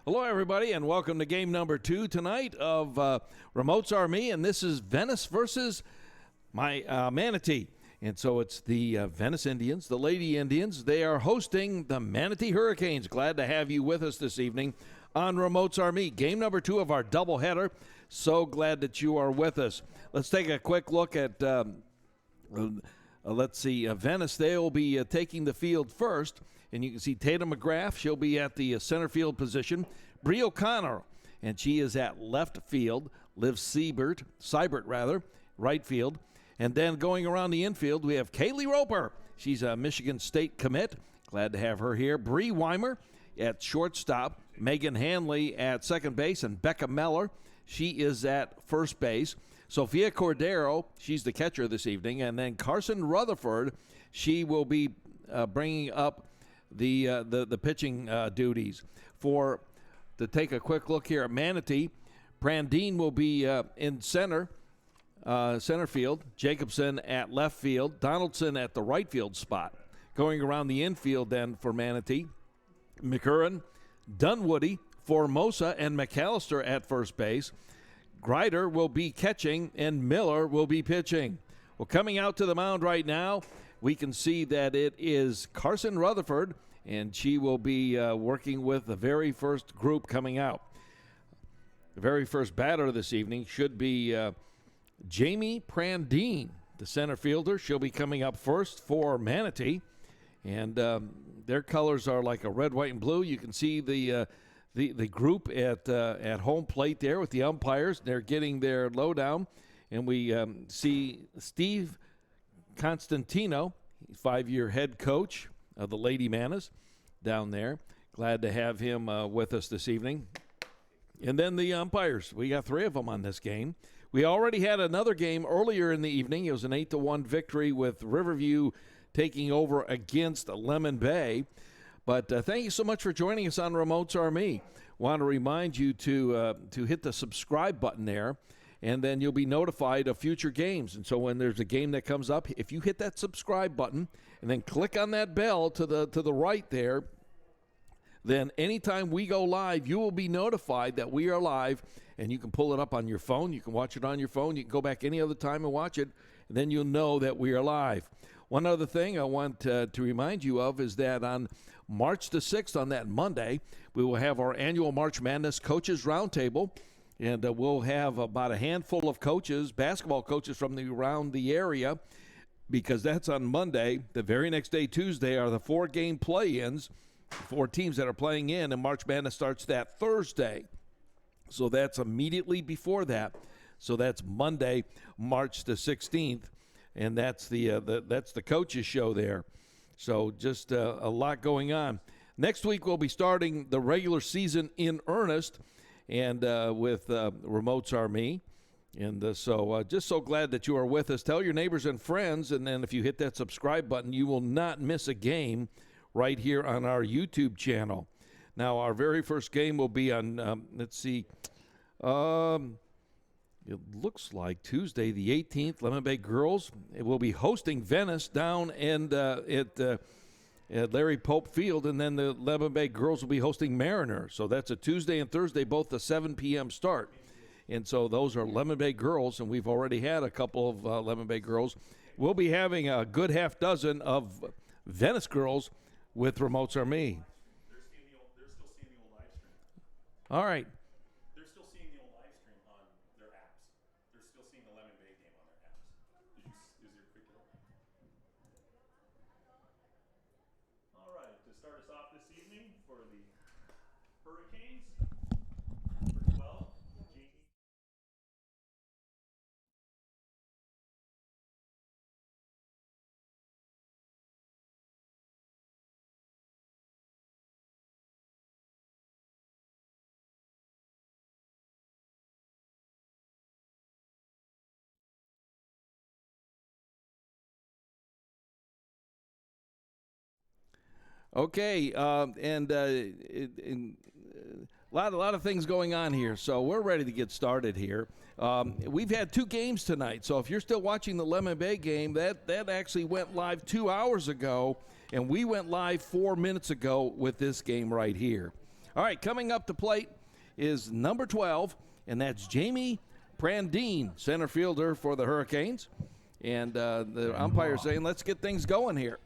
Hello, everybody, and welcome to game number 2 tonight of Remotes Are Me, and this is Venice versus my Manatee. And so it's the Venice Indians, the Lady Indians. They are hosting the Manatee Hurricanes. Glad to have you with us this evening on Remotes Are Me. Game number 2 of our doubleheader. So glad that you are with us. Let's take a quick look at, let's see, Venice. They will be taking the field first. And you can see Tatum McGrath. She'll be at the center field position. Bree O'Connor, and she is at left field. Liv Seibert, right field. And then going around the infield, we have Kaylee Roper. She's a Michigan State commit. Glad to have her here. Bree Weimer at shortstop. Megan Hanley at second base. And Becca Meller, she is at first base. Sophia Cordero, she's the catcher this evening. And then Carson Rutherford, she will be bringing up the pitching duties. To take a quick look here at Manatee, Prandine will be in center field, Jacobson at left field, Donaldson at the right field spot. Going around the infield then for Manatee, McCurran, Dunwoody, Formosa, and McAllister at first base. Greider will be catching, and Miller will be pitching. Well, coming out to the mound right now, we can see that it is Carson Rutherford, and she will be working with the very first group coming out. The very first batter this evening should be Jamie Prandine, the center fielder. She'll be coming up first for Manatee, and their colors are like a red, white, and blue. You can see the group at home plate there with the umpires. They're getting their lowdown, and we see Steve Constantino, 5-year head coach of the Lady Manas down there. Glad to have him with us this evening. And then the umpires. We got 3 of them on this game. We already had another game earlier in the evening. It was an 8-1 victory with Riverview taking over against Lemon Bay. But thank you so much for joining us on Remotes Are Me. Want to remind you to hit the subscribe button there, and then you'll be notified of future games. And so when there's a game that comes up, if you hit that subscribe button and then click on that bell to the right there, then anytime we go live, you will be notified that we are live, and you can pull it up on your phone. You can watch it on your phone. You can go back any other time and watch it, and then you'll know that we are live. One other thing I want to remind you of is that on March the 6th, on that Monday, we will have our annual March Madness Coaches Roundtable. And we'll have about a handful of coaches, basketball coaches from around the area, because that's on Monday. The very next day, Tuesday, are the 4-game play-ins, 4 teams that are playing in, and March Madness starts that Thursday. So that's immediately before that. So that's Monday, March the 16th, and that's the coaches show there. So just a lot going on. Next week, we'll be starting the regular season in earnest, and with Remotes Are Me. And so just so glad that you are with us. Tell your neighbors and friends, and then if you hit that subscribe button, you will not miss a game right here on our YouTube channel. Now, our very first game will be on, let's see, it looks like Tuesday the 18th. Lemon Bay Girls will be hosting Venice down at Larry Pope Field, and then the Lemon Bay Girls will be hosting Mariner. So that's a Tuesday and Thursday, both a 7 p.m. start. And so those are Lemon Bay Girls, and we've already had a couple of Lemon Bay Girls. We'll be having a good half dozen of Venice Girls with Remotes Are Me. They're still seeing the old live stream. All right. They're still seeing the old live stream on their apps. They're still seeing the Lemon Bay game on their apps. Is your quick look? All right, to start us off this evening for the Hurricanes, number 12, Jamie. Okay, a lot of things going on here, so we're ready to get started here. We've had 2 games tonight, so if you're still watching the Lemon Bay game, that actually went live 2 hours ago, and we went live 4 minutes ago with this game right here. All right, coming up to plate is number 12, and that's Jamie Prandine, center fielder for the Hurricanes. And the umpire saying, let's get things going here.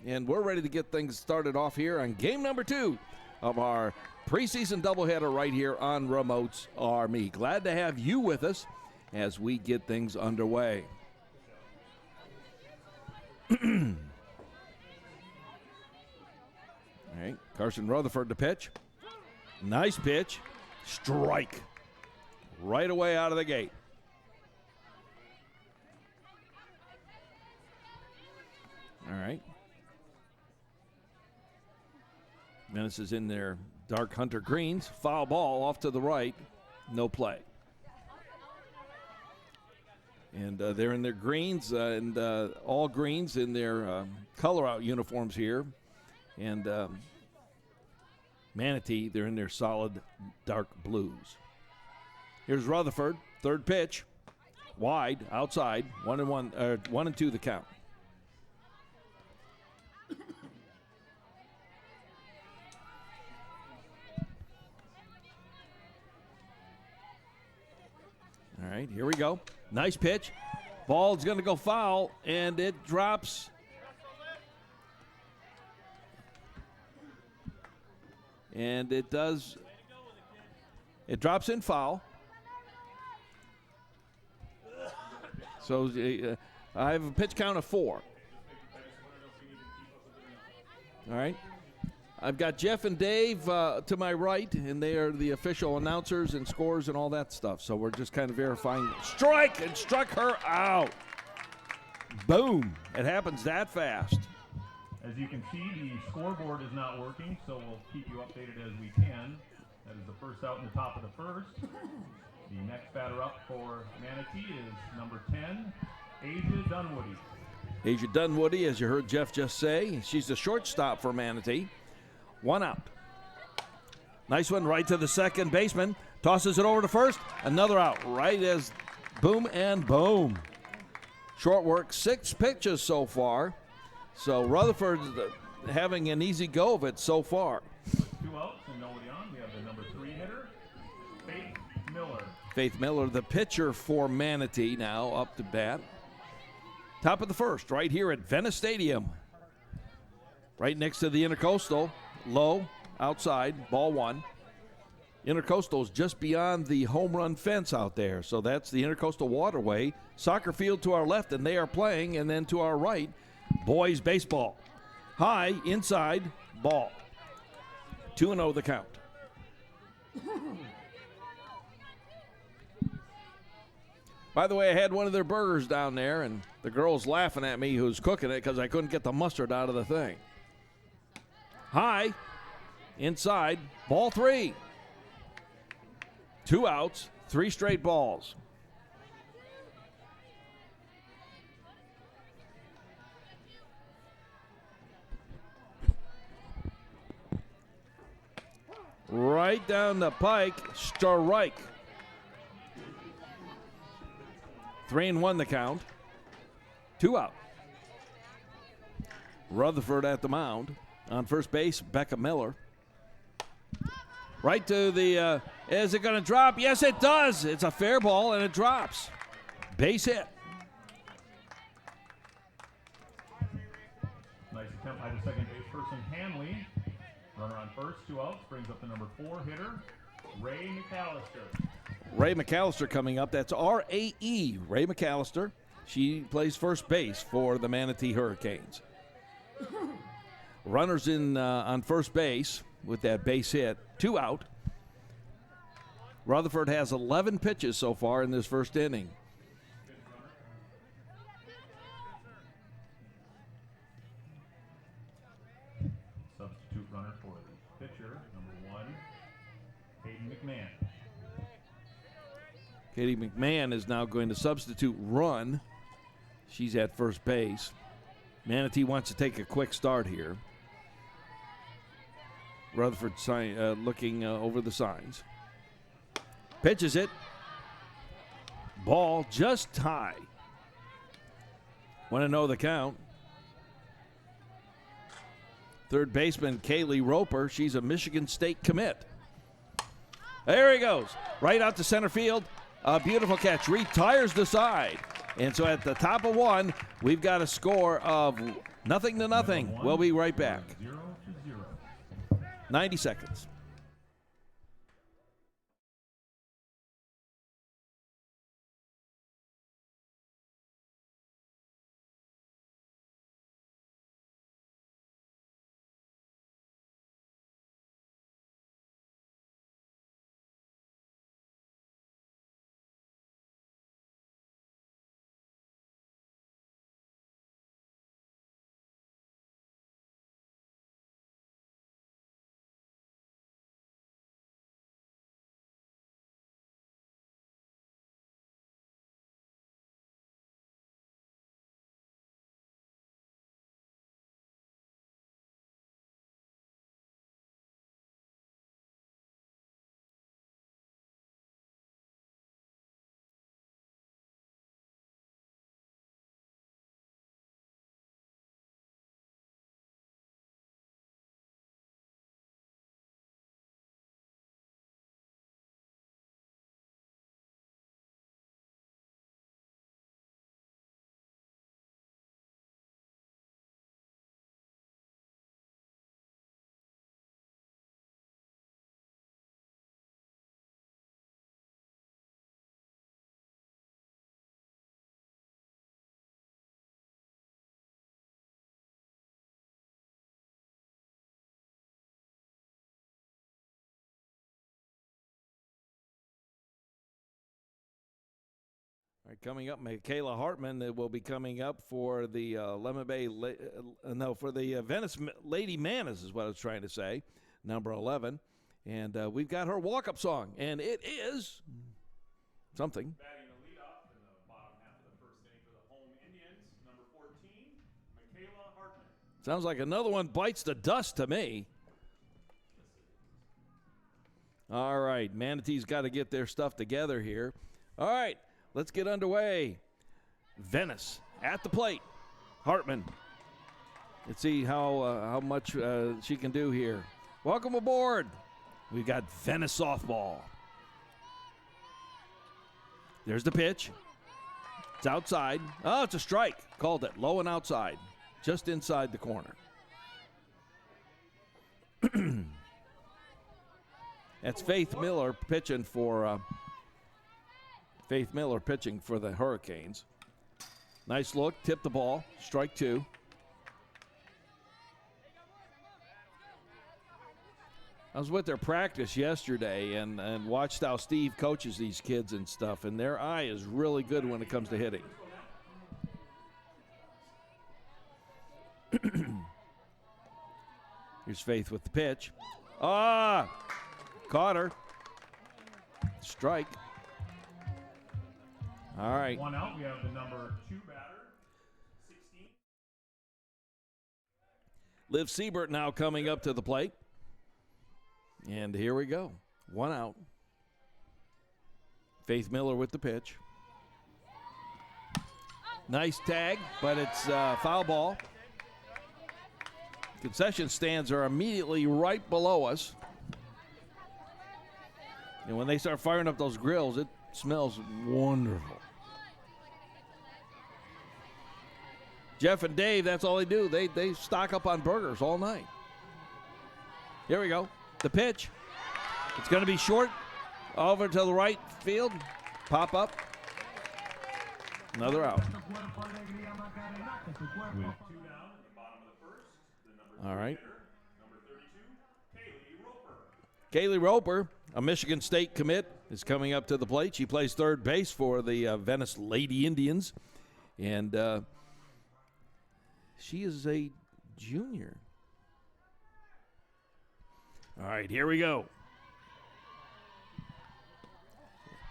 And we're ready to get things started off here on game number 2 of our preseason doubleheader right here on Remotes Army. Glad to have you with us as we get things underway. All right, Carson Rutherford to pitch. Nice pitch. Strike. Right away out of the gate. All right. Venice is in their dark hunter greens. Foul ball off to the right. No play. And they're in their greens and all greens in their color out uniforms here. And Manatee, they're in their solid dark blues. Here's Rutherford, third pitch, wide, outside, 1-2 the count. All right, here we go. Nice pitch. Ball's going to go foul, and it drops. And it does. It drops in foul. So I have a pitch count of 4. All right. I've got Jeff and Dave to my right, and they are the official announcers and scores and all that stuff. So we're just kind of verifying. Strike, and struck her out. Boom. It happens that fast. As you can see, the scoreboard is not working, so we'll keep you updated as we can. That is the first out in the top of the first. The next batter up for Manatee is number 10, Asia Dunwoody. Asia Dunwoody, as you heard Jeff just say, she's the shortstop for Manatee. 1 out. Nice one right to the second baseman. Tosses it over to first. Another out right as boom and boom. Short work, 6 pitches so far. So Rutherford having an easy go of it so far. 2 outs and nobody on. We have the number 3 hitter, Faith Miller. Faith Miller, the pitcher for Manatee, now up to bat. Top of the first, right here at Venice Stadium. Right next to the Intercoastal. Low, outside, ball 1. Intercoastal's just beyond the home run fence out there. So that's the Intercoastal Waterway. Soccer field to our left, and they are playing. And then to our right, boys baseball. High, inside, ball. 2-0 the count. By the way, I had one of their burgers down there, and the girl's laughing at me who's cooking it because I couldn't get the mustard out of the thing. High, inside, ball 3. 2 outs, 3 straight balls. Right down the pike, strike. 3-1 the count. 2 out. Rutherford at the mound. On first base, Becca Miller. Right to the, is it going to drop? Yes, it does. It's a fair ball, and it drops. Base hit. Nice attempt by the second base person, Hanley. Runner on first, 2 outs, brings up the number 4 hitter, Ray McAllister. Ray McAllister coming up. That's R-A-E, Ray McAllister. She plays first base for the Manatee Hurricanes. Runners in on first base with that base hit. 2 out. Rutherford has 11 pitches so far in this first inning. Substitute runner for the pitcher, number 1, Hayden McMahon. Katie McMahon is now going to substitute run. She's at first base. Manatee wants to take a quick start here. Rutherford looking over the signs. Pitches it. Ball just high. 1-0 the count. third baseman Kaylee Roper. She's a Michigan State commit. There he goes, right out to center field. A beautiful catch, retires the side. And so at the top of one, we've got a score of 0-0. We'll be right back. 0-0. 90 seconds. All right, coming up, Michaela Hartman will be coming up for the for the Venice Lady Manas is what I was trying to say, number 11. And we've got her walk-up song, and it is something. Batting the leadoff in the bottom half of the first inning for the home Indians, number 14, Michaela Hartman. Sounds like another one bites the dust to me. All right, Manatee's got to get their stuff together here. All right, let's get underway. Venice at the plate. Hartman. Let's see how much she can do here. Welcome aboard. We've got Venice softball. There's the pitch. It's outside. Oh, it's a strike. Called it. Low and outside. Just inside the corner. That's Faith Miller pitching for the Hurricanes. Nice look. Tip the ball. Strike two. I was with their practice yesterday and watched how Steve coaches these kids and stuff, and their eye is really good when it comes to hitting. Here's Faith with the pitch. Caught her. Strike. All right. One out. We have the number 2 batter, 16. Liv Siebert now coming up to the plate. And here we go. One out. Faith Miller with the pitch. Nice tag, but it's foul ball. Concession stands are immediately right below us. And when they start firing up those grills, it smells wonderful. Jeff and Dave, that's all they do. They stock up on burgers all night. Here we go. The pitch. It's going to be short. Over to the right field. Pop up. Another out. With 2 down at the bottom of the first, the number All right. hitter, number 32, Kaylee Roper. Kaylee Roper, a Michigan State commit, is coming up to the plate. She plays third base for the Venice Lady Indians. And she is a junior. All right, here we go.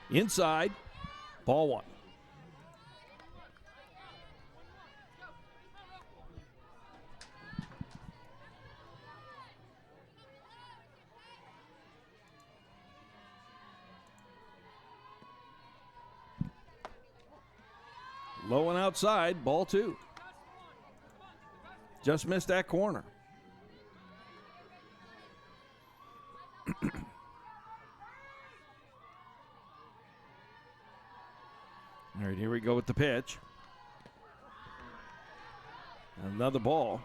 Inside, ball one. Low and outside, ball two. Just missed that corner. All right, here we go with the pitch. Another ball.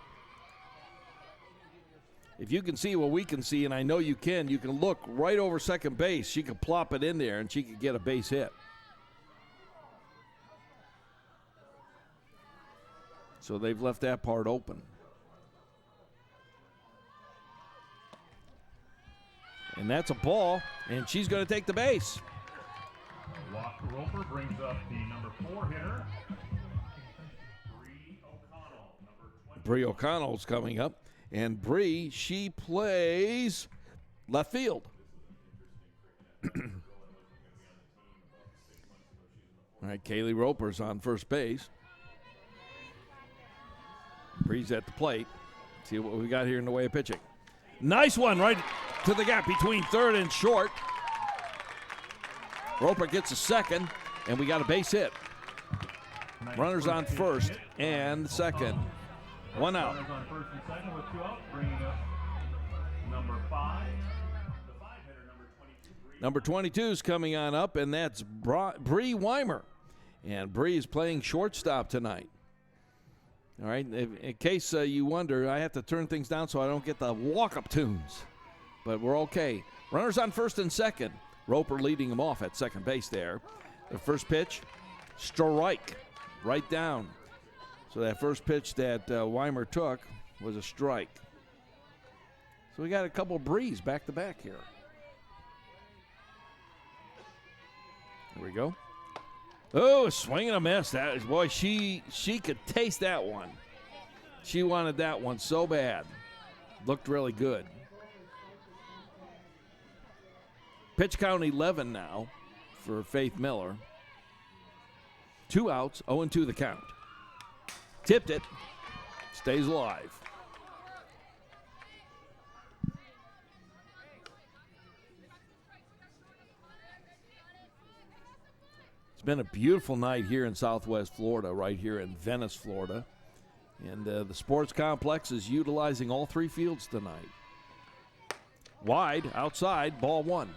If you can see what we can see, and I know you can look right over second base. She could plop it in there, and she could get a base hit. So they've left that part open. And that's a ball, and she's going to take the base. Walk to Roper brings up the number 4 hitter, Bree O'Connell. Bree O'Connell's coming up. And Bree, she plays left field. All right, Kaylee Roper's on first base. Bree's at the plate. See what we got here in the way of pitching. Nice one right to the gap between third and short. Roper gets a second, and we got a base hit. Runners on first and second. One out. Runners on first and second with 2 outs, bringing up number 5. The 5 hitter, number 22. Number 22 is coming on up, and that's Bree Weimer. And Bree is playing shortstop tonight. All right, in case you wonder, I have to turn things down so I don't get the walk-up tunes. But we're okay. Runners on first and second. Roper leading them off at second base there. The first pitch, strike, right down. So that first pitch that Weimer took was a strike. So we got a couple of Brees back-to-back here. Here we go. Oh, a swing and a miss. That is, boy, she could taste that one. She wanted that one so bad. Looked really good. Pitch count 11 now for Faith Miller. 2 outs, 0-2 the count. Tipped it. Stays alive. It's been a beautiful night here in Southwest Florida, right here in Venice, Florida. And the sports complex is utilizing all 3 fields tonight. Wide, outside, ball 1.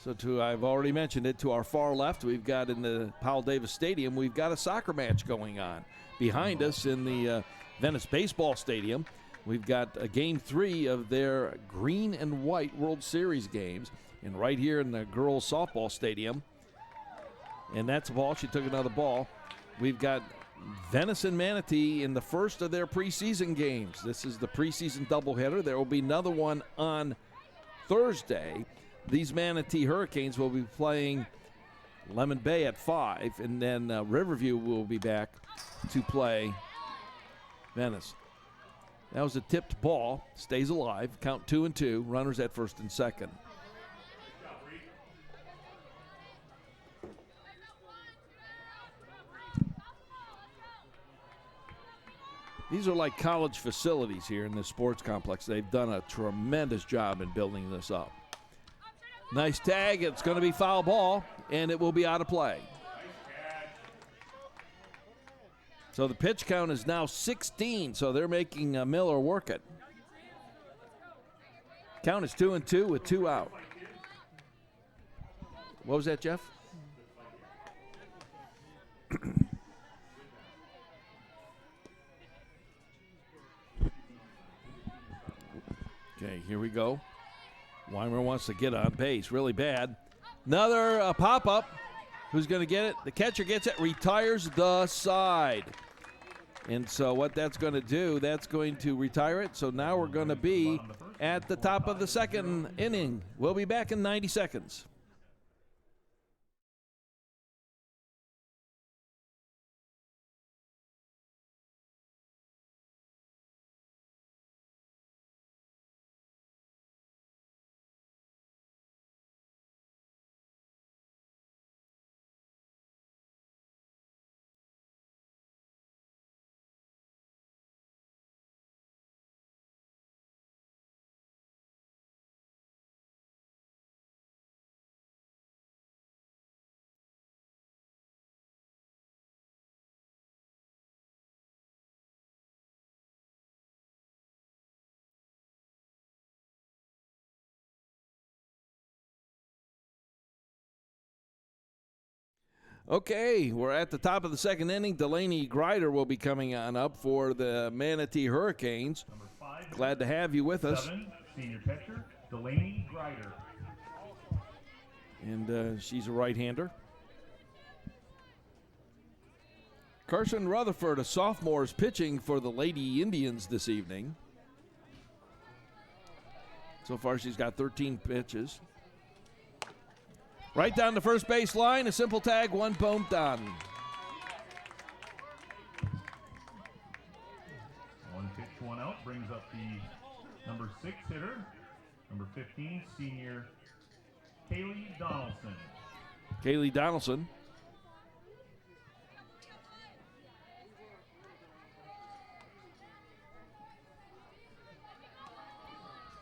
So I've already mentioned it, to our far left, we've got in the Powell Davis Stadium, we've got a soccer match going on. Behind us in the Venice Baseball Stadium, we've got a Game 3 of their green and white World Series games. And right here in the girls softball stadium, and that's a ball. She took another ball. We've got Venice and Manatee in the first of their preseason games. This is the preseason doubleheader. There will be another one on Thursday. These Manatee Hurricanes will be playing Lemon Bay at 5, and then Riverview will be back to play Venice. That was a tipped ball. Stays alive. Count 2-2. Runners at first and second. These are like college facilities here in this sports complex. They've done a tremendous job in building this up. Nice tag. It's going to be foul ball, and it will be out of play. So the pitch count is now 16, so they're making Miller work it. Count is 2-2 with 2 out. What was that, Jeff? Okay, here we go. Weimer wants to get on base really bad. Another pop-up. Who's going to get it? The catcher gets it, retires the side. And so what that's going to do, that's going to retire it. So now we're going to be at the top of the second inning. We'll be back in 90 seconds. Okay, we're at the top of the second inning. Delaney Grider will be coming on up for the Manatee Hurricanes. Number 5. Glad to have you with us. 7, senior pitcher, Delaney Grider. And she's a right-hander. Carson Rutherford, a sophomore, is pitching for the Lady Indians this evening. So far, she's got 13 pitches. Right down the first base line, a simple tag, 1 home done. 1 pitch, 1 out, brings up the number 6 hitter, number 15, senior Kaylee Donaldson. Kaylee Donaldson.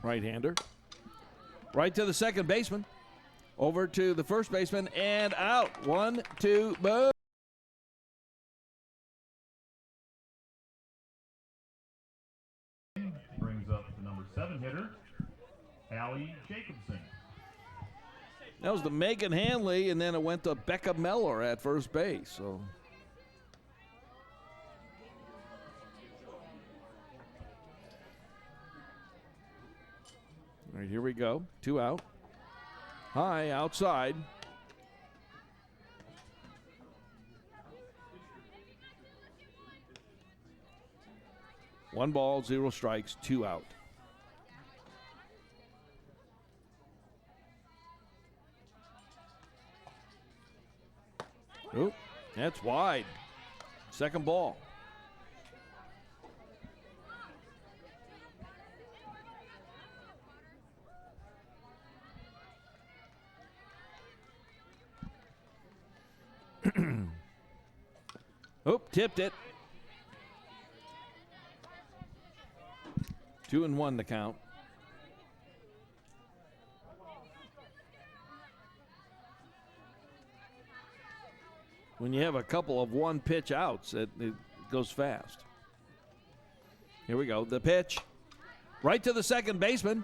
Right-hander. Right to the second baseman. Over to the first baseman and out. 1, 2, boom. Brings up the number 7 hitter, Allie Jacobson. That was the Megan Hanley, and then it went to Becca Meller at first base. So all right, here we go. 2 out. High outside. One ball, 0 strikes, 2 out. Oh, that's wide. Second ball. Oh, tipped it. 2-1 the count. When you have a couple of 1-pitch outs, it goes fast. Here we go. The pitch. Right to the second baseman.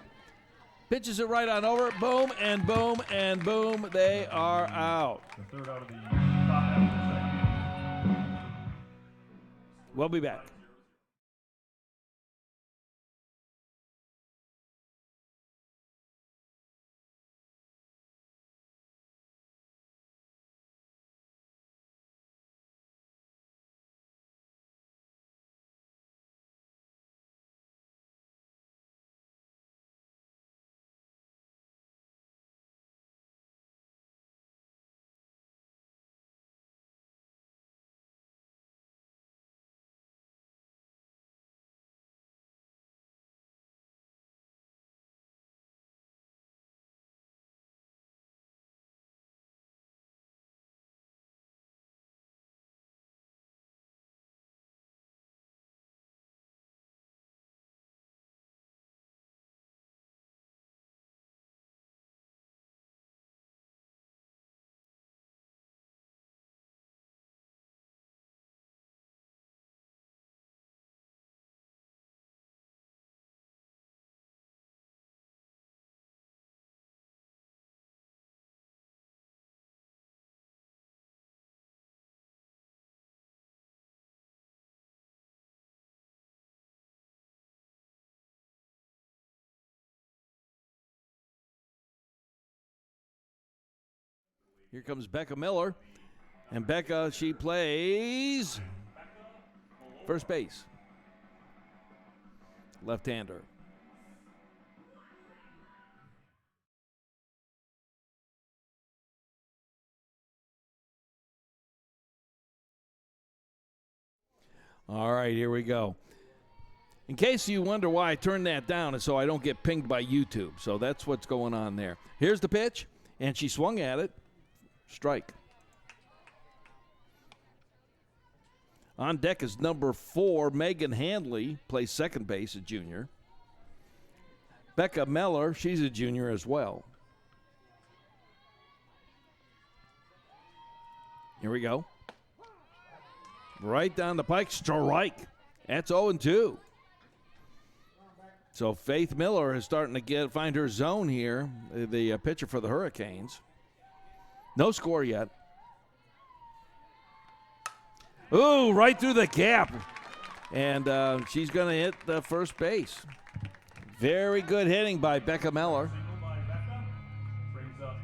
Pitches it right on over. Boom, and boom, and boom. They are out. The third out of the top half of the second. We'll be back. Here comes Becca Miller. And Becca, she plays first base. Left-hander. All right, here we go. In case you wonder why I turned that down, it's so I don't get pinged by YouTube. So that's what's going on there. Here's the pitch, and she swung at it. Strike. On deck is number 4, Megan Handley, plays second base, a junior. Becca Meller, she's a junior as well. Here we go. Right down the pike, strike. That's 0-2. So Faith Miller is starting to find her zone here, the pitcher for the Hurricanes. No score yet. Ooh, right through the gap. And she's going to hit the first base. Very good hitting by Becca Meller. Single by Becca. Brings up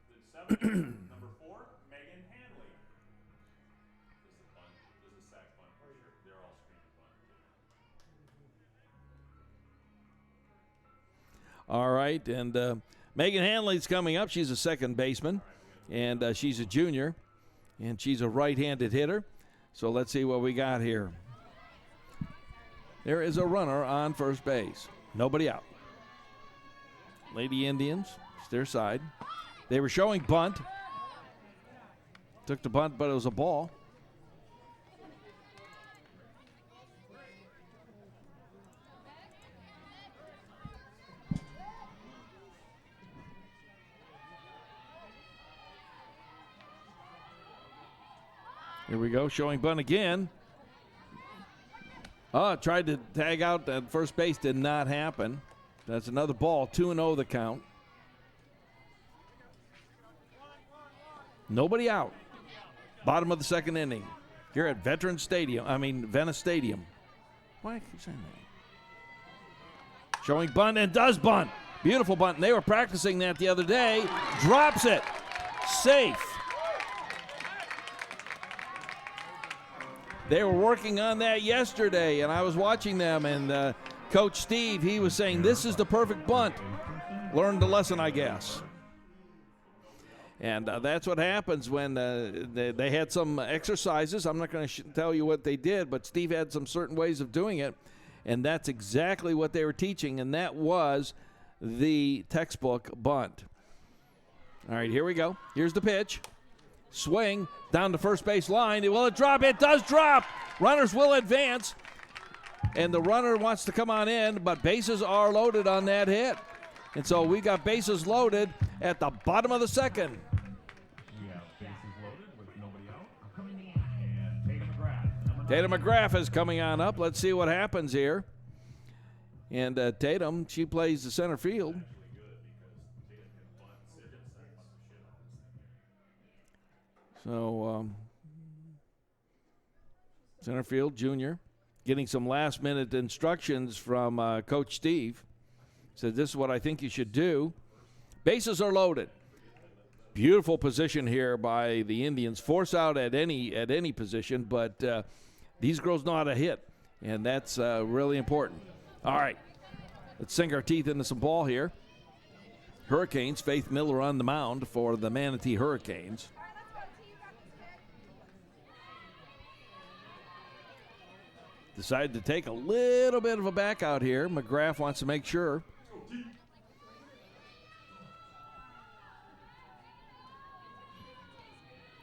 the seventh, number 4, Megan Hanley. This is a bunt. This is a sack bunt for sure. They're all screening bunt. All right, and Megan Hanley's coming up. She's a second baseman, and she's a junior, and she's a right-handed hitter. So let's see what we got here. There is a runner on first base. Nobody out. Lady Indians, it's their side. They were showing bunt. Took the bunt, but it was a ball. Here we go, showing bunt again. Tried to tag out at first base, did not happen. That's another ball, 2-0 the count. Nobody out. Bottom of the second inning. Here at Venice Stadium. Why I keep saying that? Showing bunt and does bunt. Beautiful bunt. And they were practicing that the other day. Drops it. Safe. They were working on that yesterday, and I was watching them, and Coach Steve, he was saying, this is the perfect bunt. Learned the lesson, I guess. And that's what happens when they had some exercises. I'm not going to tell you what they did, but Steve had some certain ways of doing it, and that's exactly what they were teaching, and that was the textbook bunt. All right, here we go. Here's the pitch. Swing down the first base line. Will it drop? It does drop. Runners will advance. And the runner wants to come on in, but bases are loaded on that hit. And so we got bases loaded at the bottom of the second. We have bases loaded with nobody out. And Tatum McGrath. Tatum McGrath is coming on up. Let's see what happens here. And Tatum, she plays the center field. So, center field, junior, getting some last-minute instructions from Coach Steve. Said, this is what I think you should do. Bases are loaded. Beautiful position here by the Indians. Force out at any position, but these girls know how to hit, and that's really important. All right, let's sink our teeth into some ball here. Hurricanes, Faith Miller on the mound for the Manatee Hurricanes. Decided to take a little bit of a back out here. McGrath wants to make sure.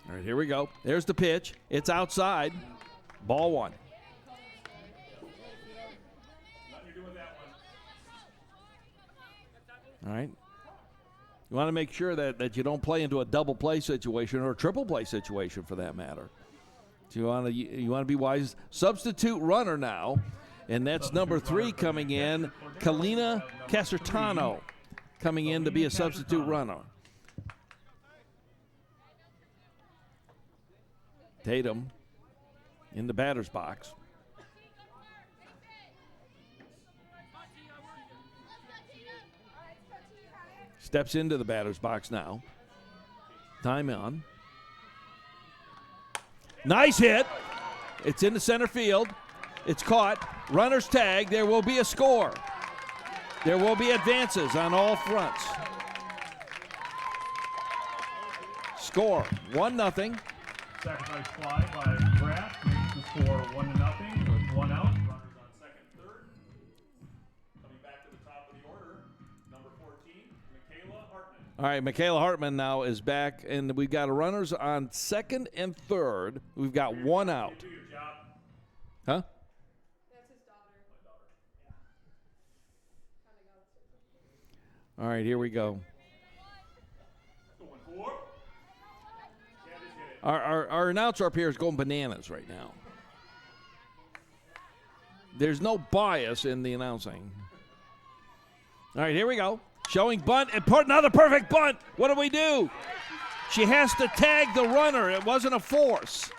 All right, here we go. There's the pitch. It's outside. Ball 1. All right. You want to make sure that you don't play into a double play situation or a triple play situation for that matter. So you want to be wise. Substitute runner now, and that's number 3 coming in, Kalina Casertano, coming in to be a substitute runner. Tatum in the batter's box. Steps into the batter's box now. Time on. Nice hit. It's in the center field. It's caught. Runner's tag. There will be a score. There will be advances on all fronts. Score 1-0. Sacrifice fly by McGrath makes the score 1-0 with 1 out. Runners on second, third. Coming back to the top of the order, number 14, Michaela Hartman. All right, Michaela Hartman now is back, and we've got runners on second and third. We've got 1 out. Do your job. Huh? That's his daughter. All right, here we go. Going for. Our announcer up here is going bananas right now. There's no bias in the announcing. All right, here we go. Showing bunt and another perfect bunt. What do we do? She has to tag the runner. It wasn't a force.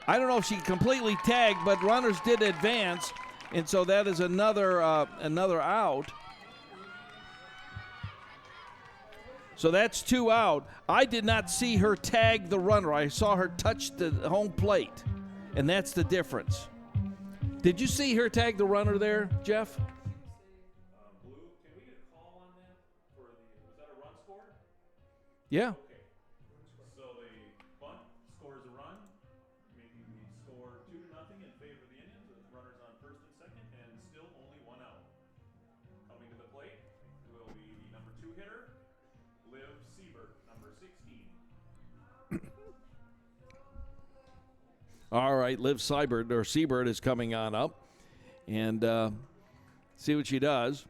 I don't know if she completely tagged, but runners did advance, and so that is another out. So that's 2 out. I did not see her tag the runner. I saw her touch the home plate, and that's the difference. Did you see her tag the runner there, Jeff? Blue, can we get a call on that? Was that a run score? Yeah. Okay. So the bunt scores a run, making the score 2-0 in favor of the Indians with runners on first and second, and still only 1 out. Coming to the plate will be the number 2 hitter, Liv Siebert, number 16. All right, Liv Siebert is coming on up, and see what she does.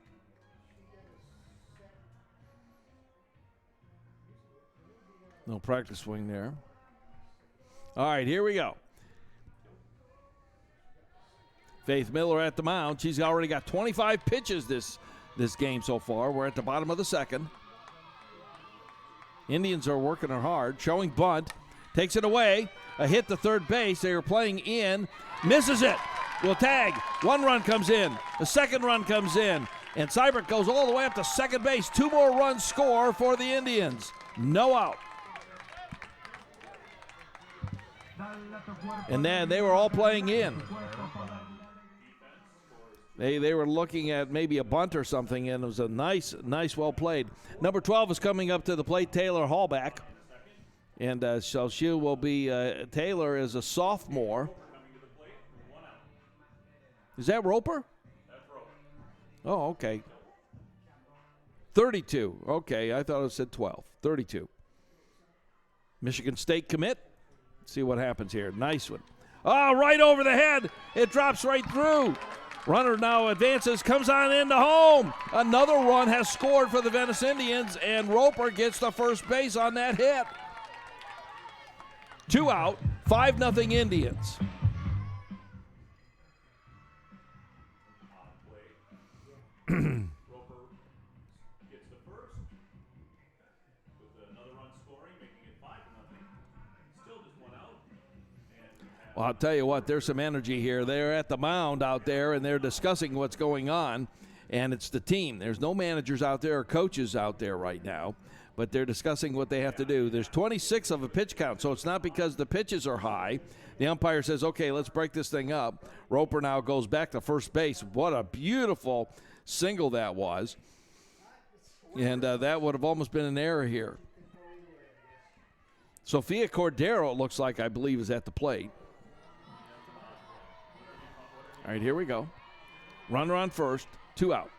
No practice swing there. All right, here we go. Faith Miller at the mound. She's already got 25 pitches this game so far. We're at the bottom of the second. Indians are working her hard. Showing bunt. Takes it away. A hit to third base. They are playing in. Misses it. Will tag. 1 run comes in. The second run comes in. And Seibert goes all the way up to second base. 2 more runs score for the Indians. No out. And then they were all playing in. They were looking at maybe a bunt or something, and it was a nice, well played. Number 12 is coming up to the plate, Taylor Hallback. And so she will be, Taylor is a sophomore. Is that Roper? That's Roper. Oh, okay. 32. Okay, I thought it said 12. 32. Michigan State commit. See what happens here. Nice one. Oh, right over the head. It drops right through. Runner now advances, comes on into home. Another run has scored for the Venice Indians, and Roper gets the first base on that hit. 2 out, 5-0 Indians. Roper gets the first with another run scoring, making it 5-0. Still just 1 out. Well, I'll tell you what, there's some energy here. They're at the mound out there, and they're discussing what's going on, and it's the team. There's no managers out there or coaches out there right now, but they're discussing what they have to do. There's 26 of a pitch count, so it's not because the pitches are high. The umpire says, okay, let's break this thing up. Roper now goes back to first base. What a beautiful single that was. And that would have almost been an error here. Sophia Cordero, it looks like, I believe, is at the plate. All right, here we go. Runner on first, 2 out.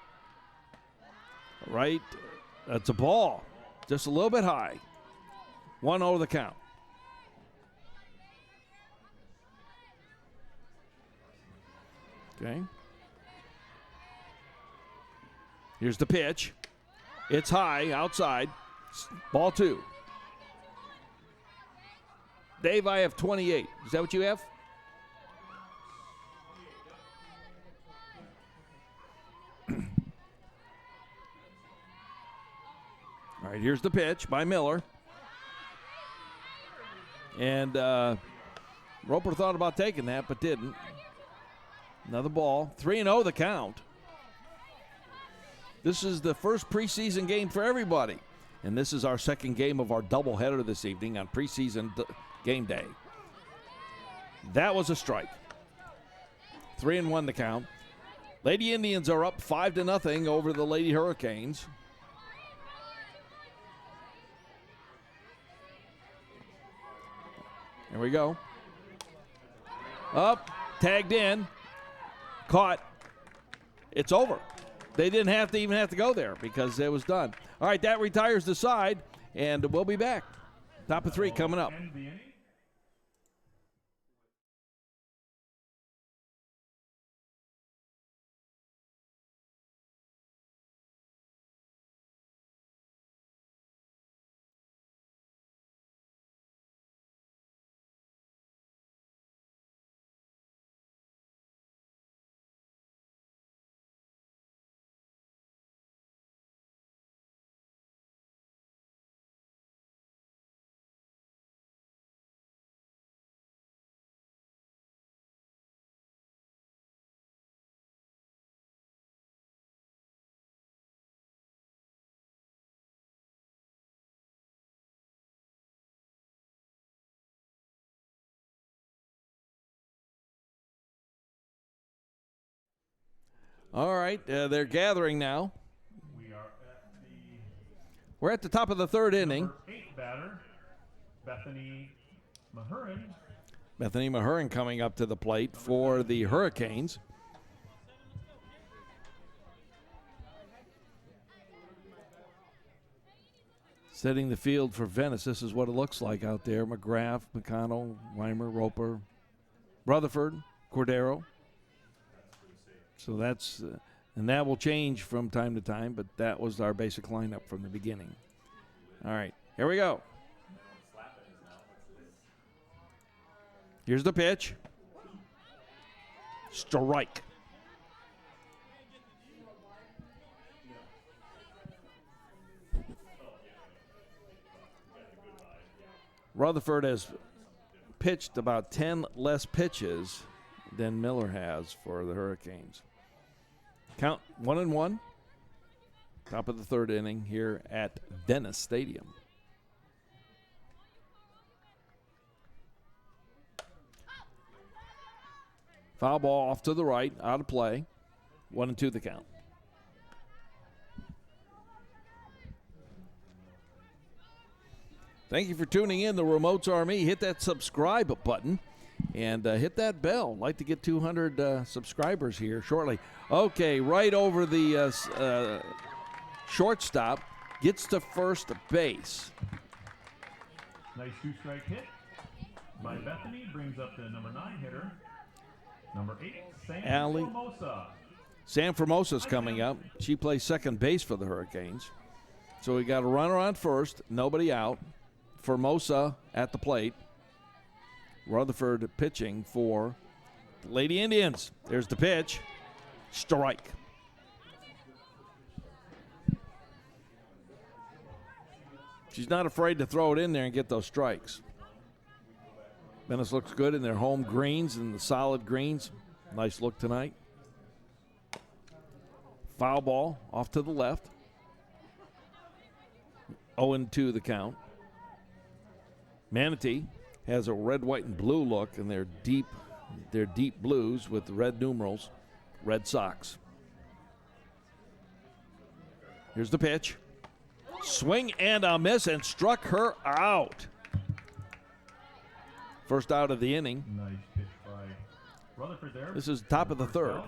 Right, that's a ball. Just a little bit high. 1-0 the count. Okay. Here's the pitch. It's high, outside. Ball 2. Dave, I have 28. Is that what you have? All right, here's the pitch by Miller. And Roper thought about taking that, but didn't. Another ball. 3-0 the count. This is the first preseason game for everybody. And this is our second game of our doubleheader this evening on preseason game day. That was a strike. 3-1 the count. Lady Indians are up 5-0 over the Lady Hurricanes. Here we go. Up, tagged in, caught. It's over. They didn't even have to go there because it was done. All right, that retires the side, and we'll be back. Top of 3 coming up. All right, they're gathering now. We are at the We're at the top of the third inning. number 8 batter, Bethany Mahurin. Bethany Mahurin coming up to the plate for the Hurricanes. Setting the field for Venice. This is what it looks like out there. McGrath, McConnell, Weimer, Roper, Rutherford, Cordero. So that's, and that will change from time to time, but that was our basic lineup from the beginning. All right, here we go. Here's the pitch. Strike. Rutherford has pitched about 10 less pitches than Miller has for the Hurricanes. Count 1-1. Top of the third inning here at Venice Stadium. Foul ball off to the right, out of play. 1-2 the count. Thank you for tuning in. The Remotes Army. Hit that subscribe button and hit that bell. I'd like to get 200 subscribers here shortly. Okay, right over the shortstop. Gets to first base. Nice 2-strike hit by Bethany. Brings up the number 9 hitter. Number 8, Sam Formosa. Sam Formosa's coming up. She plays second base for the Hurricanes. So we got a runner on first, nobody out. Formosa at the plate. Rutherford pitching for the Lady Indians. There's the pitch. Strike. She's not afraid to throw it in there and get those strikes. Venice looks good in their home greens and the solid greens. Nice look tonight. Foul ball off to the left. 0-2 the count. Manatee has a red, white, and blue look, and they're deep blues with red numerals, Red Sox. Here's the pitch. Swing and a miss, and struck her out. First out of the inning. Nice pitch by Rutherford there. This is top of the third.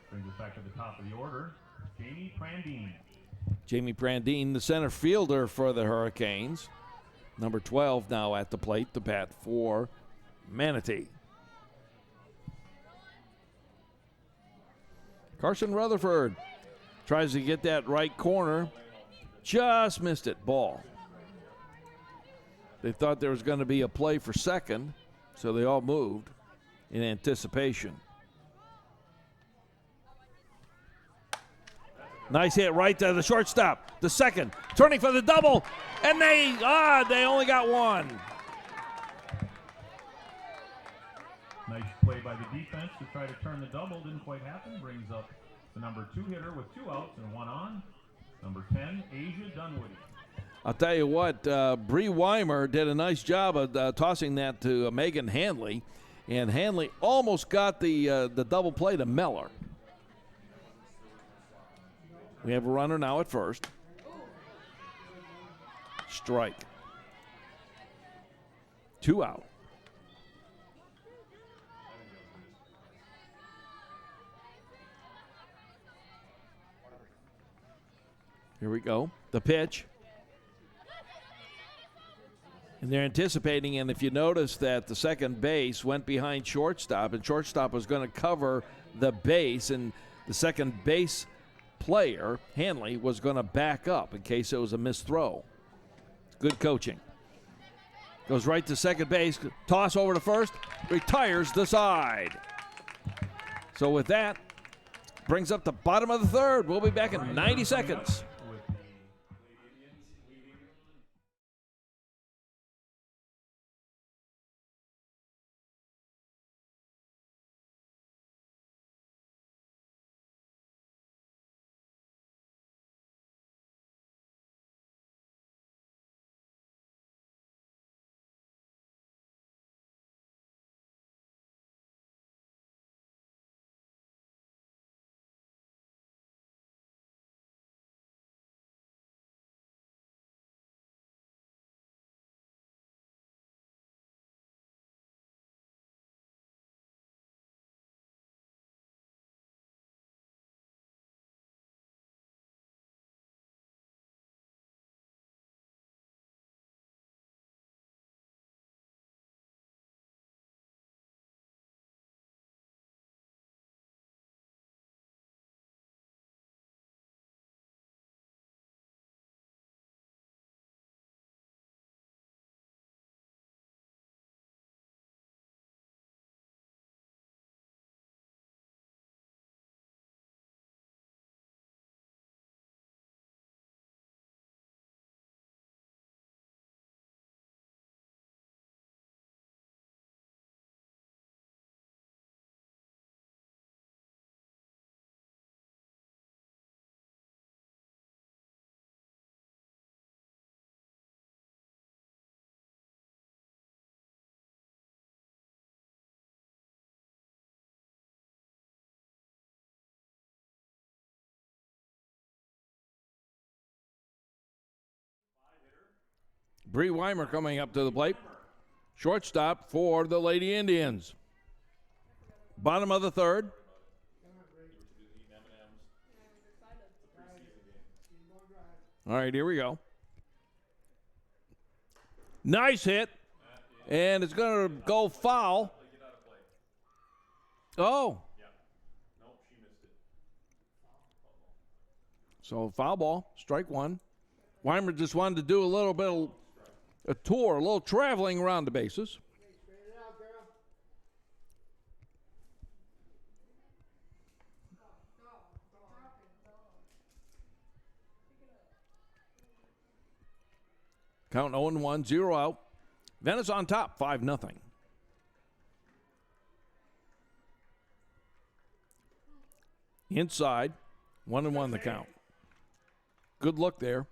Brings us back to the top of the order. Jamie Prandine. Jamie Prandine, the center fielder for the Hurricanes. Number 12 now at the plate to bat for Manatee. Carson Rutherford tries to get that right corner. Just missed it. Ball. They thought there was going to be a play for second, so they all moved in anticipation. Nice hit right to the shortstop. The second, turning for the double, and they only got one. Nice play by the defense to try to turn the double. Didn't quite happen. Brings up the number 2 hitter with 2 outs and 1 on. Number 10, Asia Dunwoody. I'll tell you what, Bree Weimer did a nice job of tossing that to Megan Hanley, and Hanley almost got the double play to Miller. We have a runner now at first. Strike. 2 out. Here we go. The pitch. And they're anticipating, and if you notice that the second base went behind shortstop, and shortstop was going to cover the base, and the second base player, Hanley, was going to back up in case it was a missed throw. Good coaching. Goes right to second base, toss over to first, retires the side. So with that, brings up the bottom of the third. We'll be back in 90 seconds. Bree Weimer coming up to the plate. Shortstop for the Lady Indians. Bottom of the third. All right, here we go. Nice hit. And it's going to go foul. Oh. So foul ball, strike one. Weimer just wanted to do a little bit of a tour, a little traveling around the bases. Count 0-1, 0 out. Venice on top, 5-0. Inside, 1-1 the count. Good look there.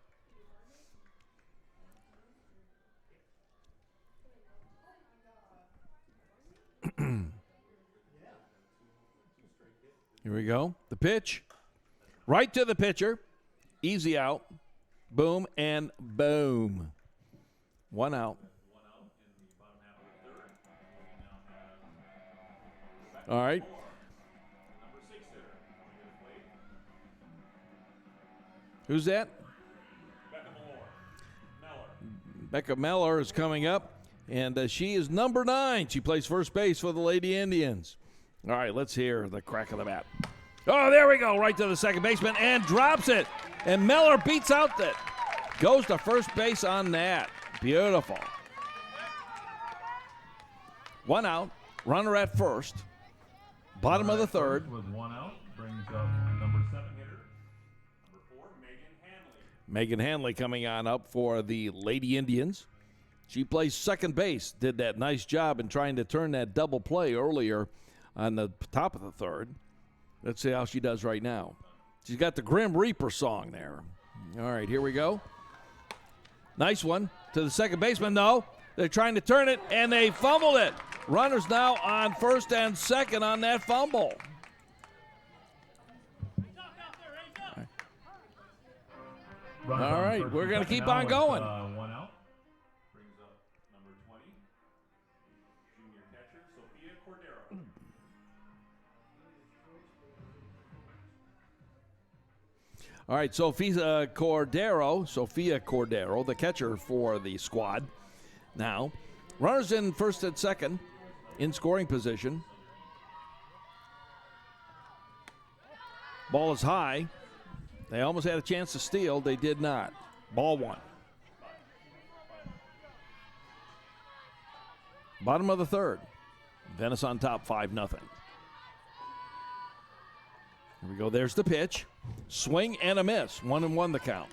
Here we go. The pitch. Right to the pitcher. Easy out. Boom and boom. 1 out. All right. Who's that? Becca Meller is coming up, and she is number 9. She plays first base for the Lady Indians. All right, let's hear the crack of the bat. Oh, there we go, right to the second baseman, and drops it. And Meller beats out that. Goes to first base on that. Beautiful. 1 out, runner at first. Bottom of the third. Was 1 out, brings up number 7 hitter. Number 4, Megan Hanley. Megan Hanley coming on up for the Lady Indians. She plays second base. Did that nice job in trying to turn that double play earlier on the top of the third. Let's see how she does right now. She's got the Grim Reaper song there. All right, here we go. Nice one to the second baseman. No, they're trying to turn it, and they fumbled it. Runners now on first and second on that fumble. All right, we're going to keep on going. 1 out. Brings up number 20, junior catcher, Sophia Cordero. All right, Sophia Cordero, the catcher for the squad. Now, runners in first and second in scoring position. Ball is high. They almost had a chance to steal. They did not. Ball 1. Bottom of the third. Venice on top, 5-0. Here we go. There's the pitch. Swing and a miss. 1-1 the count.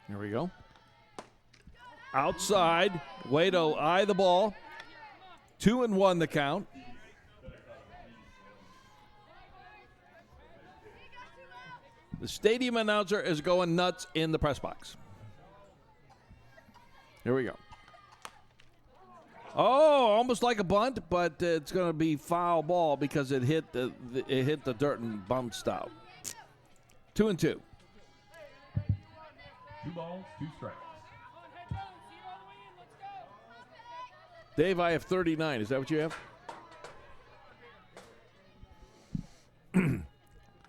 Here we go. Outside. Way to eye the ball. 2-1 the count. The stadium announcer is going nuts in the press box. Here we go. Oh, almost like a bunt, but it's going to be foul ball because it hit the dirt and bounced out. 2-2. 2 balls, 2 strikes. Dave, I have 39. Is that what you have?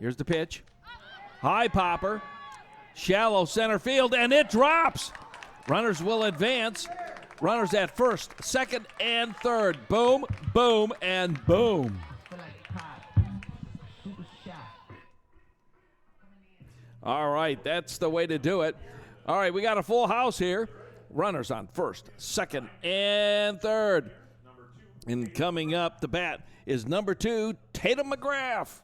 Here's the pitch. High popper. Shallow center field, and it drops. Runners will advance. Runners at first, second, and third. Boom, boom, and boom. All right, that's the way to do it. All right, we got a full house here. Runners on first, second, and third. And coming up the bat is number 2, Tatum McGrath.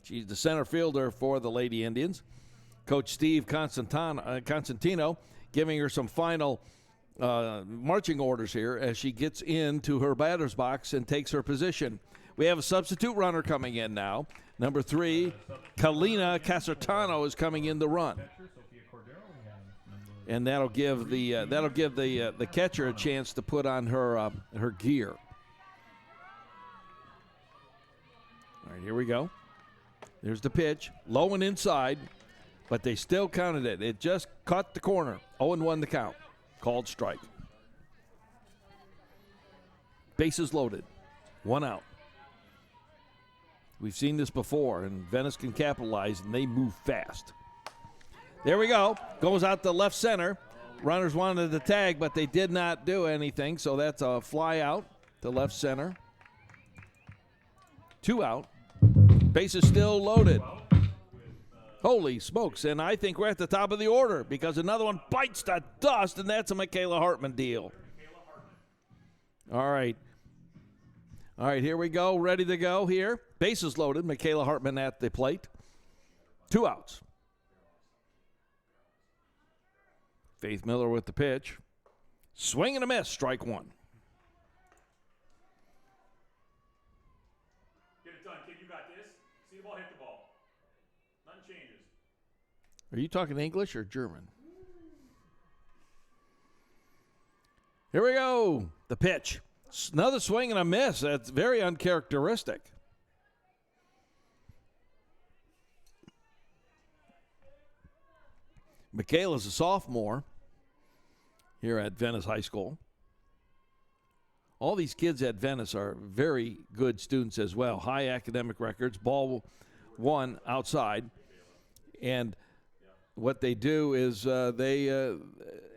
She's the center fielder for the Lady Indians. Coach Steve Constantino giving her some final marching orders here as she gets into her batter's box and takes her position. We have a substitute runner coming in now. Number 3, Kalina Casartano is coming in the run. and that'll give the catcher a chance to put on her gear. All right, here we go. There's the pitch, low and inside, but they still counted it. It just caught the corner. 0-1 the count. Called strike. Bases loaded. 1 out. We've seen this before, and Venice can capitalize, and they move fast. There we go. Goes out to left center. Runners wanted to tag, but they did not do anything, so that's a fly out to left center. 2 out. Bases still loaded. Holy smokes, and I think we're at the top of the order because another one bites the dust, and that's a Michaela Hartman deal. All right. All right, here we go. Ready to go here. Bases loaded. Michaela Hartman at the plate. 2 outs. Faith Miller with the pitch. Swing and a miss. Strike 1. Get it done, kid. You got this. See the ball, hit the ball. Nothing changes. Are you talking English or German? Here we go. The pitch. Another swing and a miss. That's very uncharacteristic. Michaela's a sophomore here at Venice High School. All these kids at Venice are very good students as well. High academic records. Ball 1 outside. And what they do is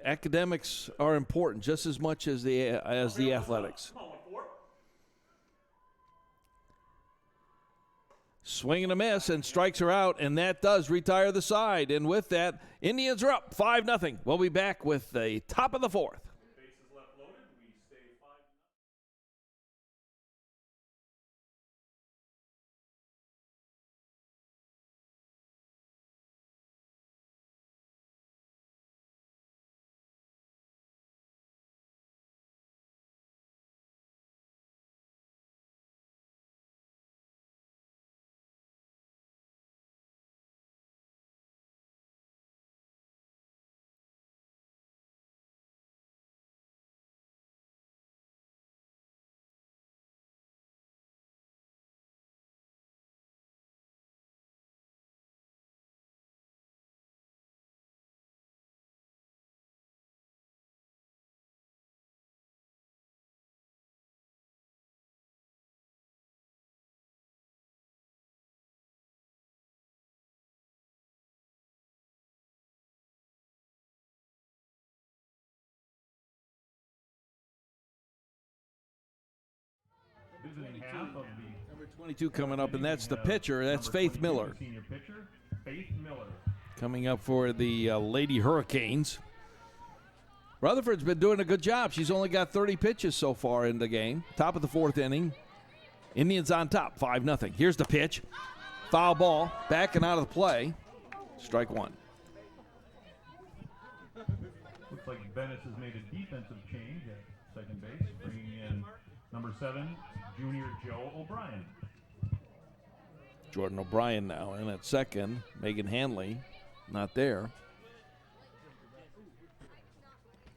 academics are important just as much as the athletics. Swing and a miss, and strikes her out, and that does retire the side. And with that, Indians are up 5-0. We'll be back with the top of the 4th. Bases left loaded. We stay 5. Visiting half of the Number 22 coming up, and that's the pitcher. That's Faith Miller. Senior pitcher, Faith Miller. Coming up for the Lady Hurricanes. Rutherford's been doing a good job. She's only got 30 pitches so far in the game. Top of the 4th inning. Indians on top, 5-0. Here's the pitch. Foul ball, back and out of the play. Strike 1. Looks like Venice has made a defensive change at second base, bringing in number 7, junior Joe O'Brien. Jordan O'Brien now in at second. Megan Hanley not there.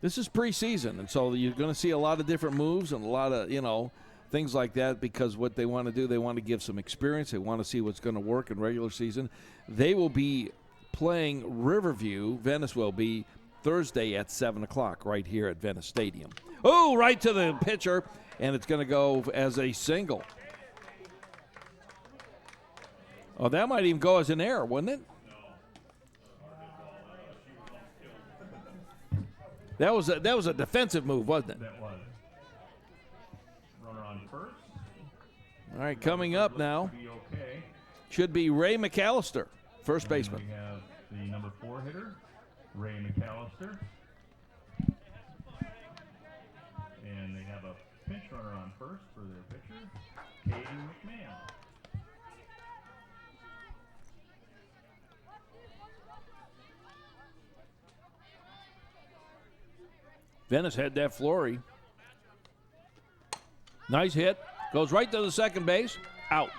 This is preseason, and so you're going to see a lot of different moves and a lot of, things like that, because what they want to do, they want to give some experience. They want to see what's going to work in regular season. They will be playing Riverview. Venice will be Thursday at 7 o'clock right here at Venice Stadium. Oh, right to the pitcher, and it's going to go as a single. Oh, that might even go as an error, wouldn't it? That was a defensive move, wasn't it? That was. Runner on first. All right, coming up now Be okay. should be Ray McAllister, first baseman. We have the number 4 hitter, Ray McAllister. And they have a pinch runner on first for their pitcher, Caden McMahon. Venice had that flurry. Nice hit. Goes right to the second base. Out.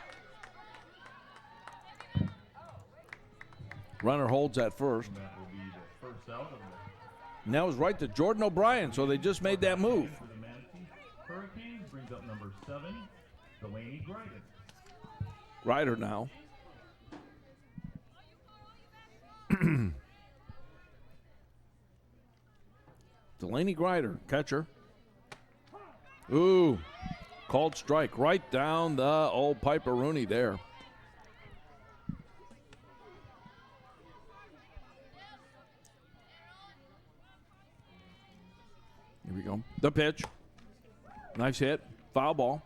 Runner holds at first. That will be the first out of the And that was right to Jordan O'Brien, so they just made that move. For the Manatee Hurricanes brings up number 7, Delaney Grider. Ryder now. Delaney Grider, catcher. Ooh, called strike right down the old Piper Rooney there. Here we go. The pitch. Nice hit. Foul ball.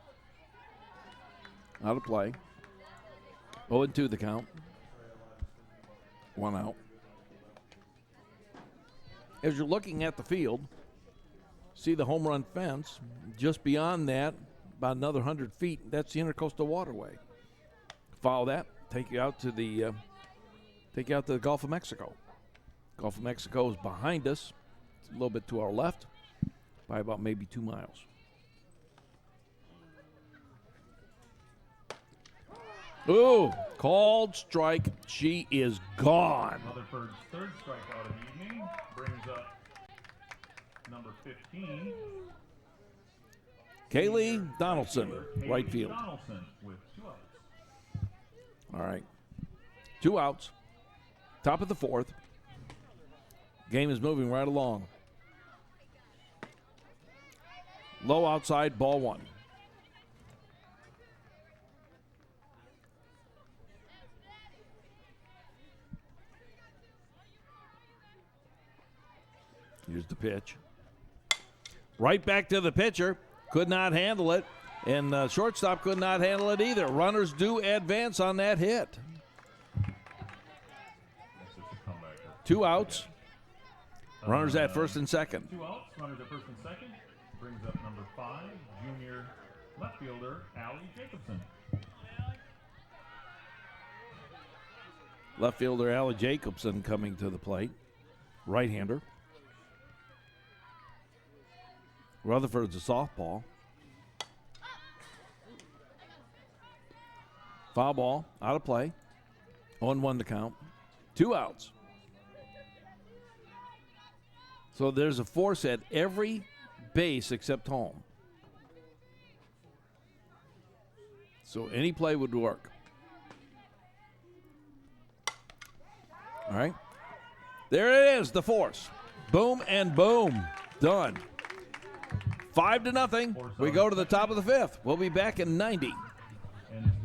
Out of play. 0-2 the count. 1 out. As you're looking at the field, see the home run fence. Just beyond that, about another 100 feet, that's the Intercoastal Waterway. Follow that, take you out to the Gulf of Mexico. Gulf of Mexico is behind us. It's a little bit to our left, by about maybe 2 miles. Ooh, called strike. She is gone. Rutherford's third strikeout of the evening brings up number 15. Kaylee Donaldson, right field. Donaldson with 2 outs. All right. 2 outs. Top of the 4th. Game is moving right along. Low outside, ball 1. Here's the pitch. Right back to the pitcher. Could not handle it. And shortstop could not handle it either. Runners do advance on that hit. 2 outs. Runners at first and second. 2 outs. Runners at first and second. Brings up number 5, junior left fielder Allie Jacobson. Left fielder Allie Jacobson coming to the plate. Right-hander. Rutherford's a softball. Foul ball, out of play. 0-1 to count. 2 outs. So there's a force at every base except home. So any play would work. All right. There it is, the force. Boom and boom. Done. 5-0. We go to the top of the 5th. We'll be back in 90. And the top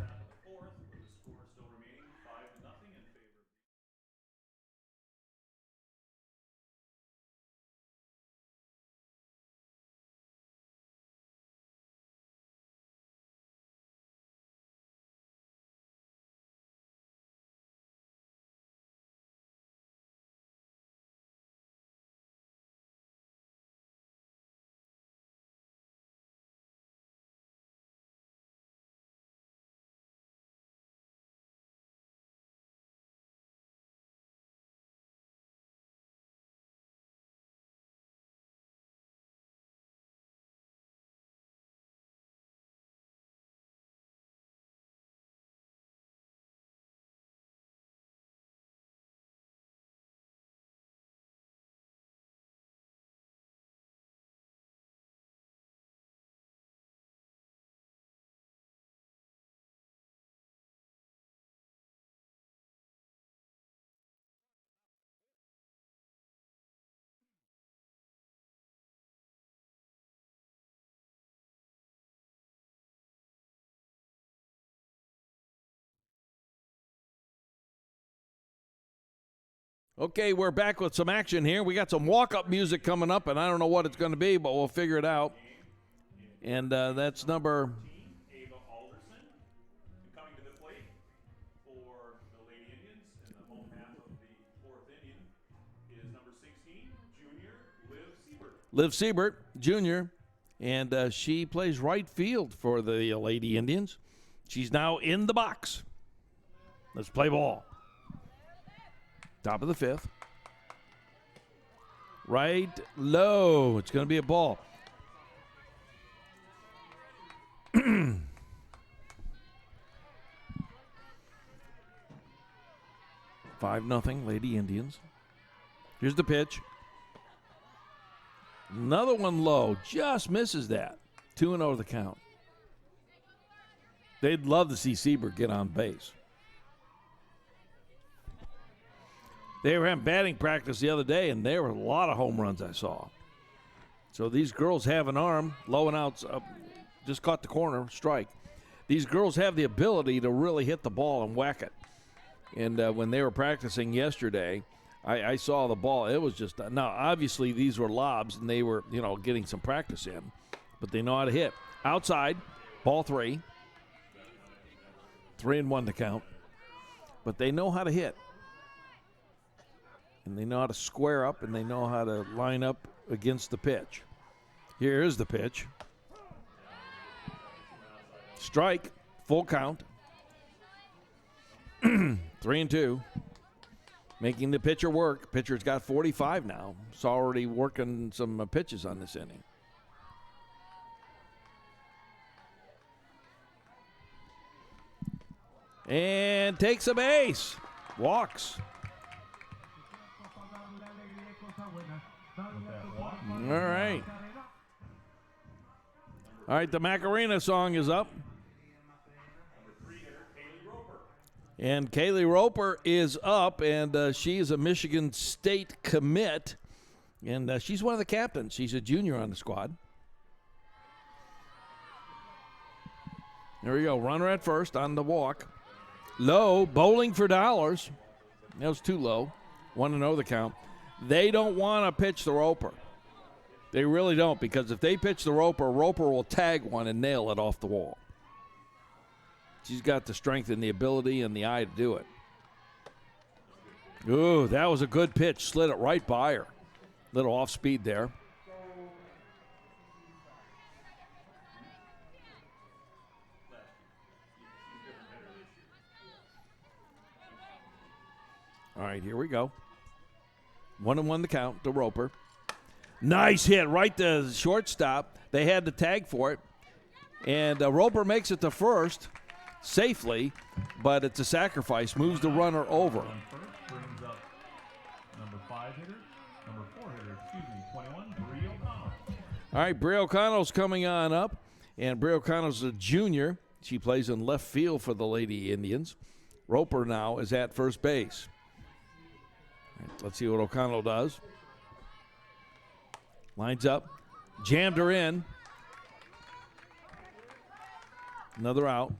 of the 4th, with the score still remaining 5-0 in favor. Okay, we're back with some action here. We got some walk-up music coming up, and I don't know what it's going to be, but we'll figure it out. And that's number... Ava Alderson coming to the plate for the Lady Indians, and the home half of the 4th inning is number 16, junior Liv Siebert. Liv Siebert, junior, and she plays right field for the Lady Indians. She's now in the box. Let's play ball. Top of the 5th. Right low. It's going to be a ball. 5-0 Lady Indians. Here's the pitch. Another one low. Just misses that. 2-0 the count. They'd love to see Siebert get on base. They were having batting practice the other day, and there were a lot of home runs I saw. So these girls have an arm, low and out, just caught the corner, strike. These girls have the ability to really hit the ball and whack it. And when they were practicing yesterday, I saw the ball. It was just now. Obviously, these were lobs, and they were getting some practice in, but they know how to hit. Outside, ball 3. 3-1 to count, but they know how to hit, and they know how to square up, and they know how to line up against the pitch. Here is the pitch. Strike, full count. 3-2. Making the pitcher work. Pitcher's got 45 now. He's already working some pitches on this inning. And takes a base. Walks. All right. All right, the Macarena song is up. And Kaylee Roper is up, and she is a Michigan State commit. And she's one of the captains. She's a junior on the squad. There we go. Runner at first on the walk. Low, bowling for dollars. That was too low. 1-0 the count. They don't want to pitch the Roper. They really don't, because if they pitch the Roper, Roper will tag one and nail it off the wall. She's got the strength and the ability and the eye to do it. Ooh, that was a good pitch. Slid it right by her. Little off speed there. All right, here we go. 1-1 the count to Roper. Nice hit right to shortstop. They had the tag for it. And Roper makes it to first safely, but it's a sacrifice. Moves the runner over. Brings up number 5 hitter, number 4 hitter, 21, Bree O'Connell. All right, Bree O'Connell's coming on up. And Bree O'Connell's a junior. She plays in left field for the Lady Indians. Roper now is at first base. Let's see what O'Connell does. Lines up. Jammed her in. Another out.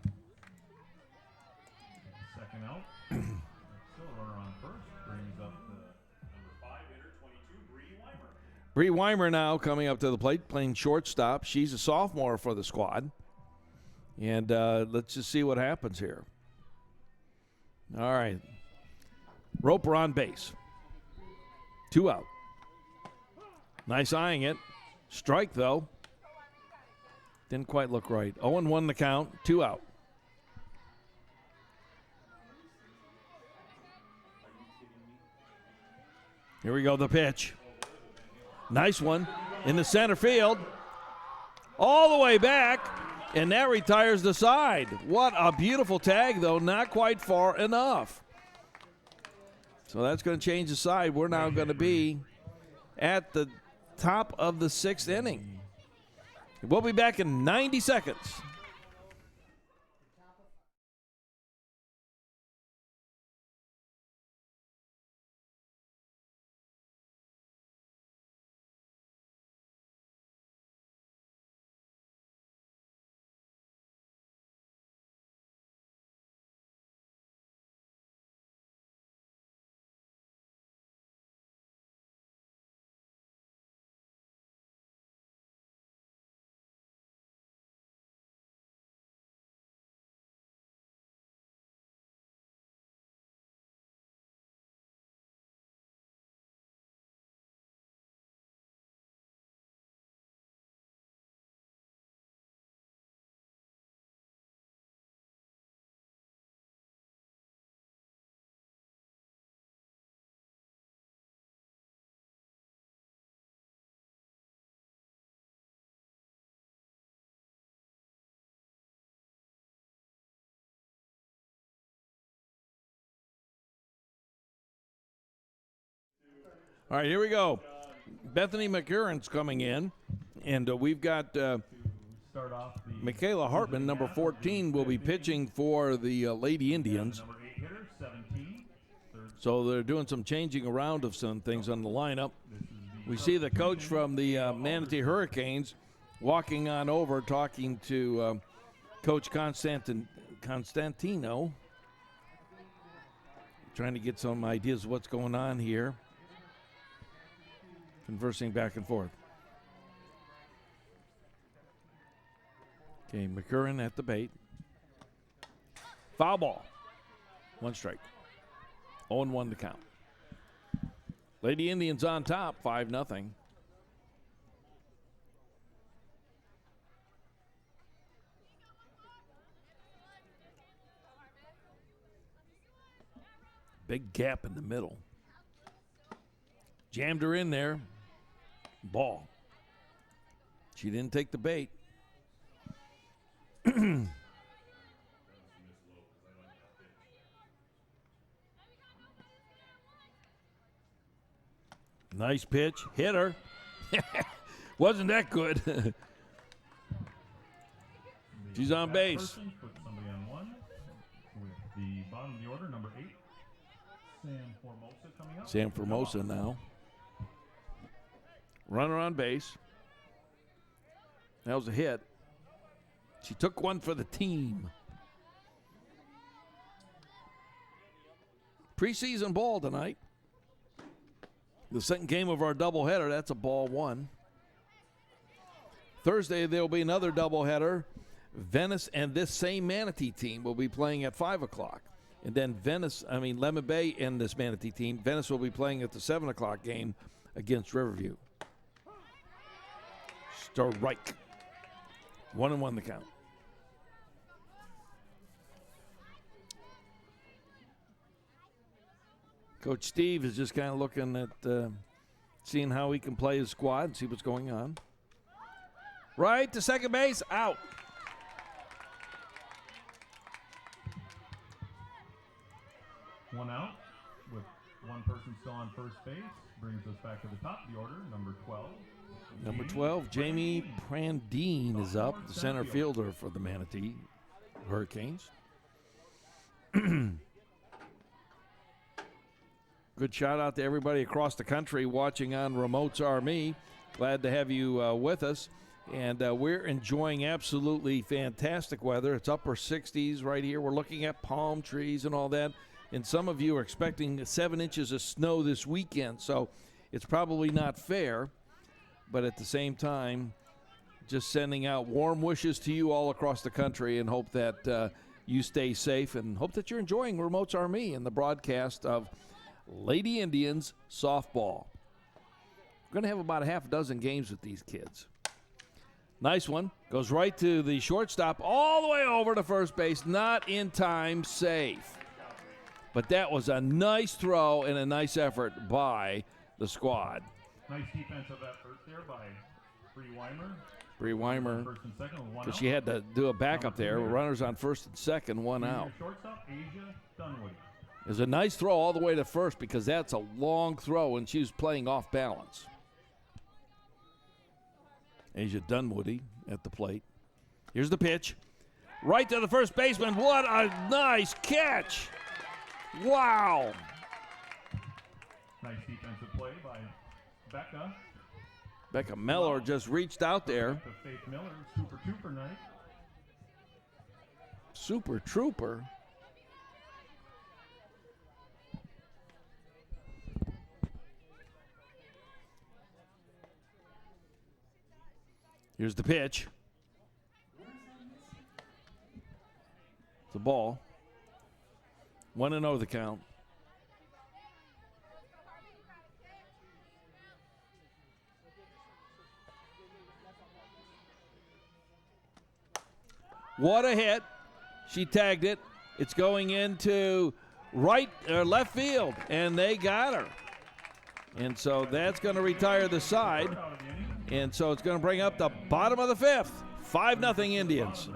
Second out. Still a runner on first. Brings up the number 5 hitter, 22, Bree Weimer. Bree Weimer now coming up to the plate, playing shortstop. She's a sophomore for the squad. And let's just see what happens here. All right. Roper on base. 2 out. Nice eyeing it. Strike, though. Didn't quite look right. 0-1 the count. 2 out. Here we go, the pitch. Nice one in the center field. All the way back, and that retires the side. What a beautiful tag, though. Not quite far enough. So that's going to change the side. We're now going to be at the top of the 6th inning. We'll be back in 90 seconds. All right, here we go. Bethany McCurran's coming in, and we've got Start off the Michaela Hartman, number 14, will be pitching for the Lady Indians. number 8 hitter, 17. So they're doing some changing around of some things on the lineup. We see the coach from the Manatee Hurricanes walking on over, talking to Coach Constantino, trying to get some ideas of what's going on here, conversing back and forth. Okay, McCurran at the bait. Foul ball. 1 strike. 0-1 to count. Lady Indians on top, 5-0. Big gap in the middle. Jammed her in there. Ball. She didn't take the bait. Nice pitch. Hit her. Wasn't that good? She's on base. Put somebody on 1 with the bottom of the order, number 8. Sam Formosa coming up. Sam Formosa now. Runner on base. That was a hit. She took one for the team. Preseason ball tonight. The second game of our doubleheader, that's a ball 1. Thursday, there will be another doubleheader. Venice and this same Manatee team will be playing at 5 o'clock. And then Lemon Bay and this Manatee team, Venice will be playing at the 7 o'clock game against Riverview. Strike. 1-1 the count. Coach Steve is just kind of looking at seeing how he can play his squad and see what's going on. Right to second base, out. One out with one person still on first base. Brings us back to the top of the order, number 12. Number 12, Jamie Prandine is up, the center fielder for the Manatee Hurricanes. Good shout out to everybody across the country watching on Remotes Are Me. Glad to have you with us. And we're enjoying absolutely fantastic weather. It's upper 60s right here. We're looking at palm trees and all that. And some of you are expecting 7 inches of snow this weekend. So it's probably not fair. But at the same time, just sending out warm wishes to you all across the country and hope that you stay safe and hope that you're enjoying Remotes Are Me and the broadcast of Lady Indians softball. We're going to have about a half a dozen games with these kids. Nice one. Goes right to the shortstop, all the way over to first base. Not in time, safe. But that was a nice throw and a nice effort by the squad. Nice defensive effort there by Bree Weimer. Bree Weimer, First and second with 1 because out. she had to do a backup there. Runners on first and second, 1 out. Shortstop, Asia Dunwoody. It was a nice throw all the way to first because that's a long throw, and she was playing off balance. Asia Dunwoody at the plate. Here's the pitch. Right to the first baseman. What a nice catch. Wow. Nice defensive play by Becca. Becca Miller just reached out there. To Faith Miller, Super Trooper night. Super Trooper. Here's the pitch. It's a ball. 1-0 the count. What a hit. She tagged it. It's going into left field, and they got her. And so that's going to retire the side. And so it's going to bring up the bottom of the 5th. 5-0 Indians.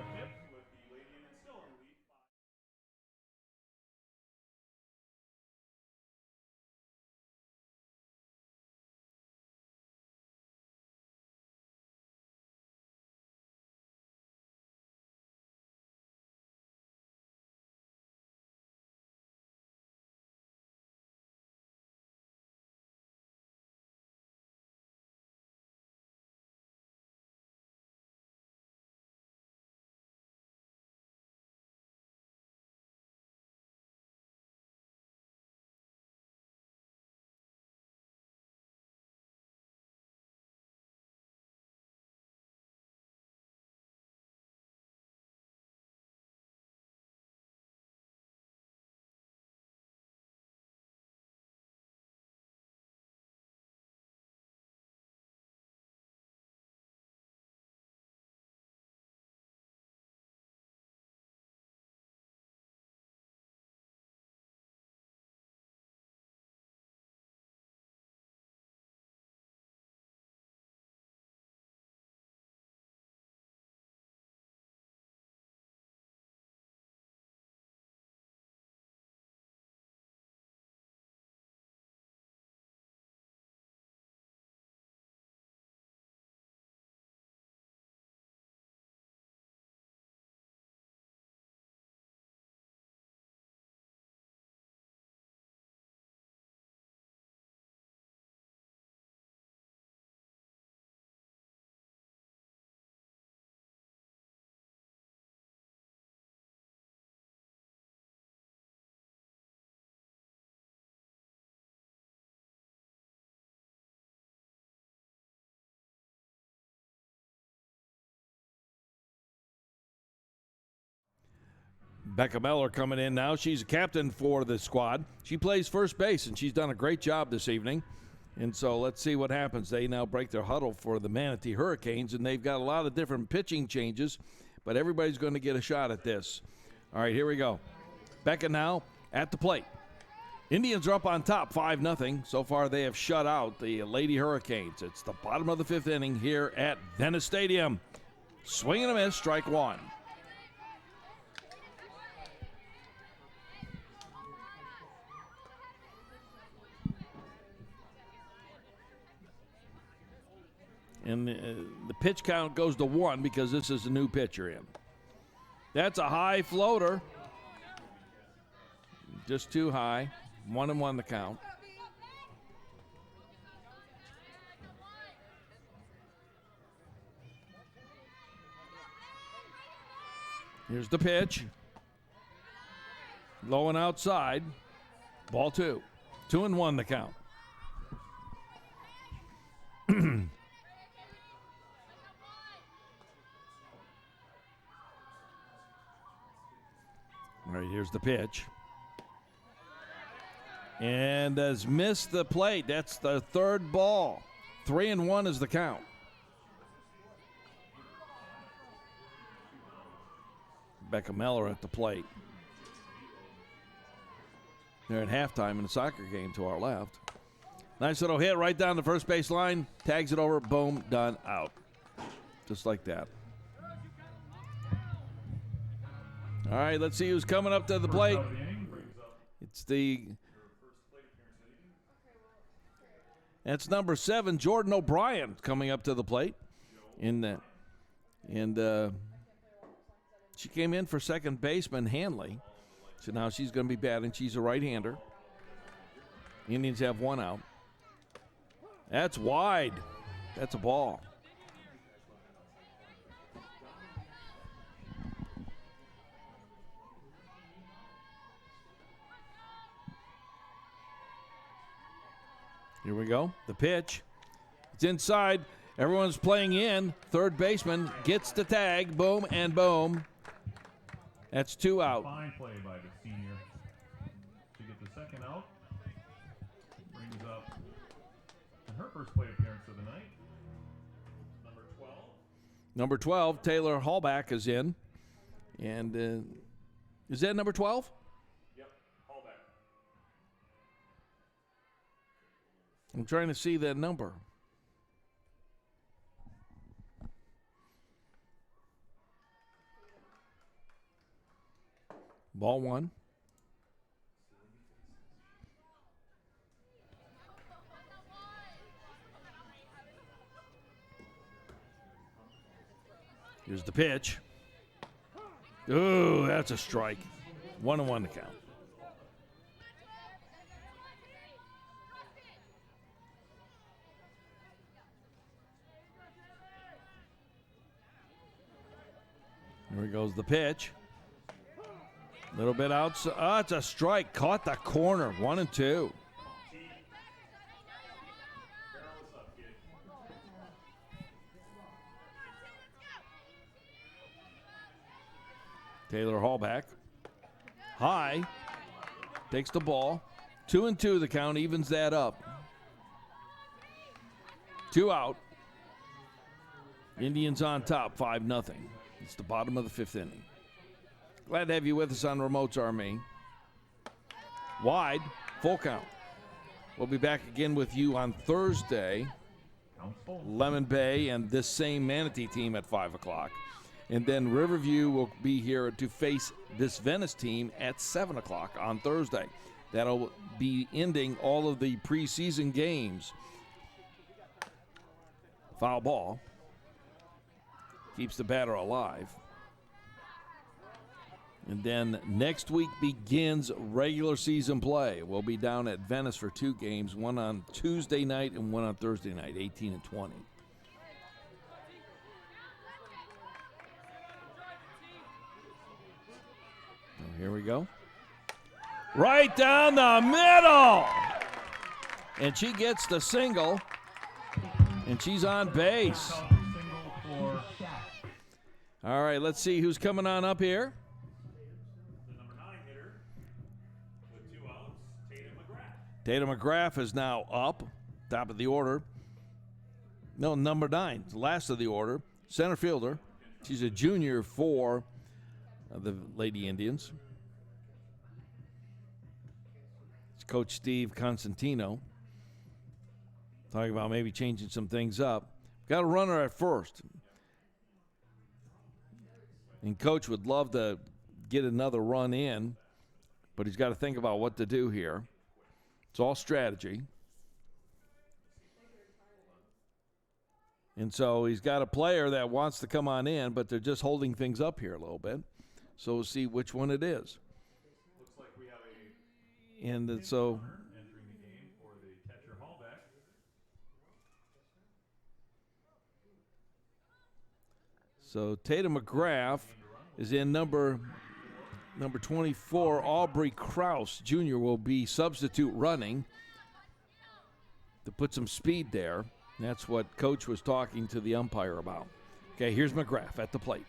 Becca Meller coming in now. She's a captain for the squad. She plays first base, and she's done a great job this evening. And so let's see what happens. They now break their huddle for the Manatee Hurricanes, and they've got a lot of different pitching changes, but everybody's going to get a shot at this. All right, here we go. Becca now at the plate. Indians are up on top, 5-0. So far, they have shut out the Lady Hurricanes. It's the bottom of the 5th inning here at Venice Stadium. Swing and a miss, strike one. And the pitch count goes to 1 because this is a new pitcher in. That's a high floater. Just too high. 1-1 the count. Here's the pitch. Low and outside. Ball 2. 2-1 the count. All right, here's the pitch. And has missed the plate. That's the third ball. 3-1 is the count. Becca Meller at the plate. They're at halftime in the soccer game to our left. Nice little hit right down the first base line. Tags it over. Boom. Done. Out. Just like that. All right, let's see who's coming up to the plate. It's that's number 7, Jordan O'Brien, coming up to the plate. And she came in for second baseman Hanley. So now she's going to be batting. She's a right-hander. Indians have 1 out. That's wide. That's a ball. Here we go. The pitch. It's inside. Everyone's playing in. Third baseman gets the tag. Boom and boom. That's 2 out. Fine play by the senior to get the second out. Brings up her first plate appearance of the night. Number 12. Number 12, Taylor Hallback is in. And is that number 12? I'm trying to see that number. Ball 1. Here's the pitch. Ooh, that's a strike. 1-1 to count. Here goes the pitch. A little bit outside. Oh, it's a strike. Caught the corner. 1-2. Taylor Hallback. High. Takes the ball. 2-2 the count. Evens that up. 2 out. Indians on top. 5-0. It's the bottom of the 5th inning. Glad to have you with us on Remotes Army. Wide, full count. We'll be back again with you on Thursday. Lemon Bay and this same Manatee team at 5 o'clock. And then Riverview will be here to face this Venice team at 7 o'clock on Thursday. That'll be ending all of the preseason games. Foul ball. Keeps the batter alive. And then next week begins regular season play. We'll be down at Venice for 2 games, one on Tuesday night and one on Thursday night, 18 and 20. So here we go. Right down the middle. And she gets the single. And she's on base. All right, let's see who's coming on up here. Tatum McGrath is now up, top of the order. No, number 9, last of the order, center fielder. She's a junior for the Lady Indians. It's Coach Steve Constantino talking about maybe changing some things up. Got a runner at first. And Coach would love to get another run in, but he's got to think about what to do here. It's all strategy. And so he's got a player that wants to come on in, but they're just holding things up here a little bit. So we'll see which one it is. Looks like we have a And so entering the game for the catcher Hallback. So Tatum McGrath is in number 24. Aubrey Krause Jr. will be substitute running to put some speed there. That's what Coach was talking to the umpire about. Okay, here's McGrath at the plate.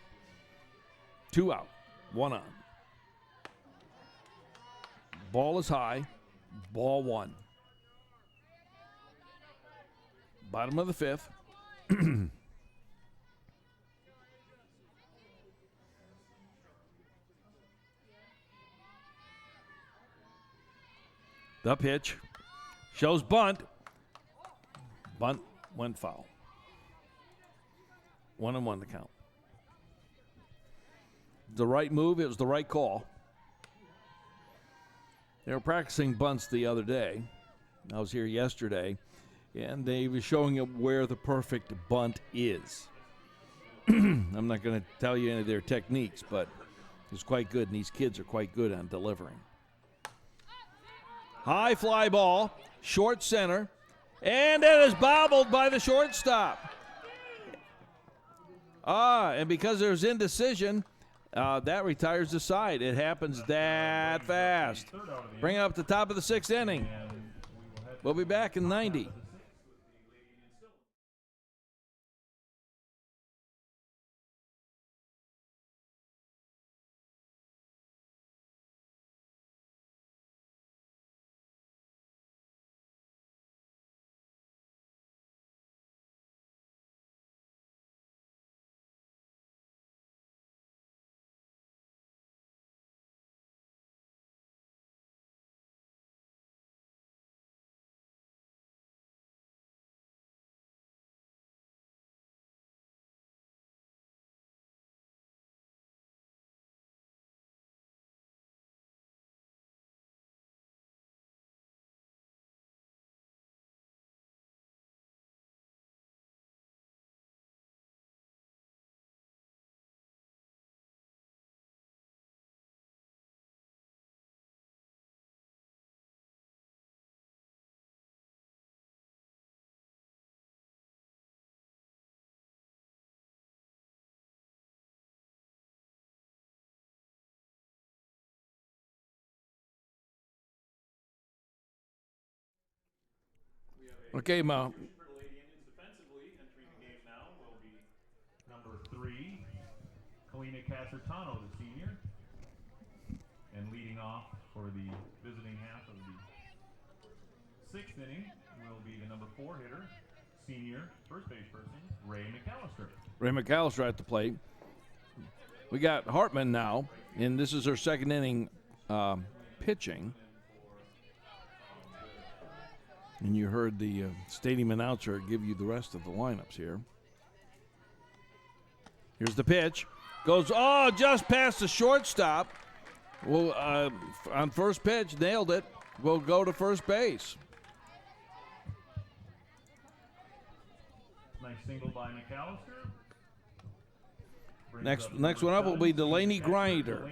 2 out, 1 on. Ball is high, ball 1. Bottom of the 5th. The pitch shows bunt. Bunt went foul. 1-1 to count. The right move. It was the right call. They were practicing bunts the other day. I was here yesterday, and they were showing up where the perfect bunt is. I'm not going to tell you any of their techniques, but it's quite good, and these kids are quite good on delivering. High fly ball, short center, and it is bobbled by the shortstop. And because there's indecision, that retires the side. It happens that fast. Bring it up to the top of the 6th inning. We'll be back in 90. Okay, Ma. For the Lady Indians defensively, entering the game now will be number 3, Kalina Casertano, the senior. And leading off for the visiting half of the 6th inning will be the number 4 hitter, senior first base person, Ray McAllister. Ray McAllister at the plate. We got Hartman now, and this is her 2nd inning pitching. And you heard the stadium announcer give you the rest of the lineups here. Here's the pitch. Goes, just past the shortstop. Well, on first pitch, nailed it. Will go to first base. Nice single by McAllister. Next one up will be Delaney Grider.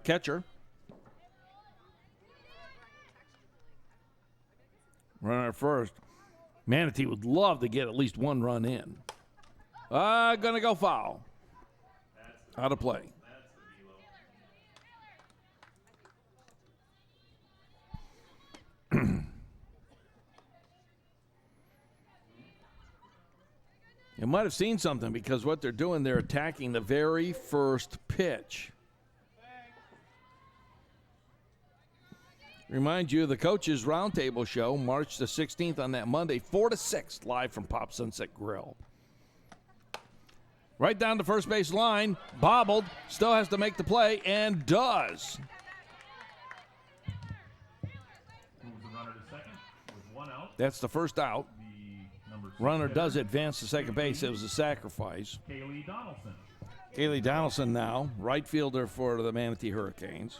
Catcher. Runner at first. Manatee would love to get at least 1 run in. Gonna go foul. Out of play. You might have seen something because what they're doing, they're attacking the very first pitch. Remind you of the Coaches Roundtable Show, March the 16th on that Monday, 4 to 6, live from Pop Sunset Grill. Right down the first base line, bobbled, still has to make the play, and does. Moves the runner to second with 1 out. That's the first out. The number 6 Runner hitter, does advance to second base. It was a sacrifice. Kaylee Donaldson. Kaylee Donaldson now, right fielder for the Manatee Hurricanes.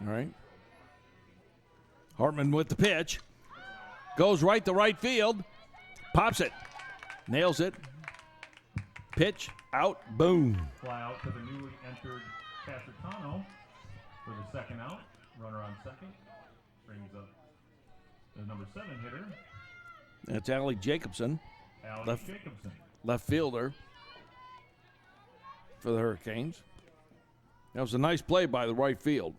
All right. Hartman with the pitch. Goes right to right field. Pops it. Nails it. Pitch. Out. Boom. Fly out to the newly entered Casartano for the second out. Runner on second. Brings up the number 7 hitter, That's Allie Jacobson, Allie Jacobson. left fielder for the Hurricanes. That was a nice play by the right field.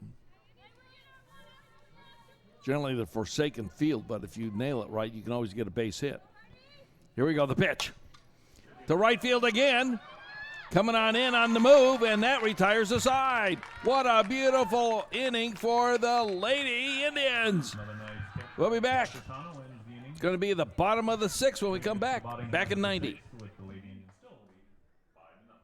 Generally the forsaken field, but if you nail it right, you can always get a base hit. Here we go, the pitch. To right field again. Coming on in on the move, and that retires the side. What a beautiful inning for the Lady Indians. Another nice catch. We'll be back. Casartano ends the inning. It's going to be the bottom of the 6th when we come back. Back in 90. With the Lady Indians still lead 5-0.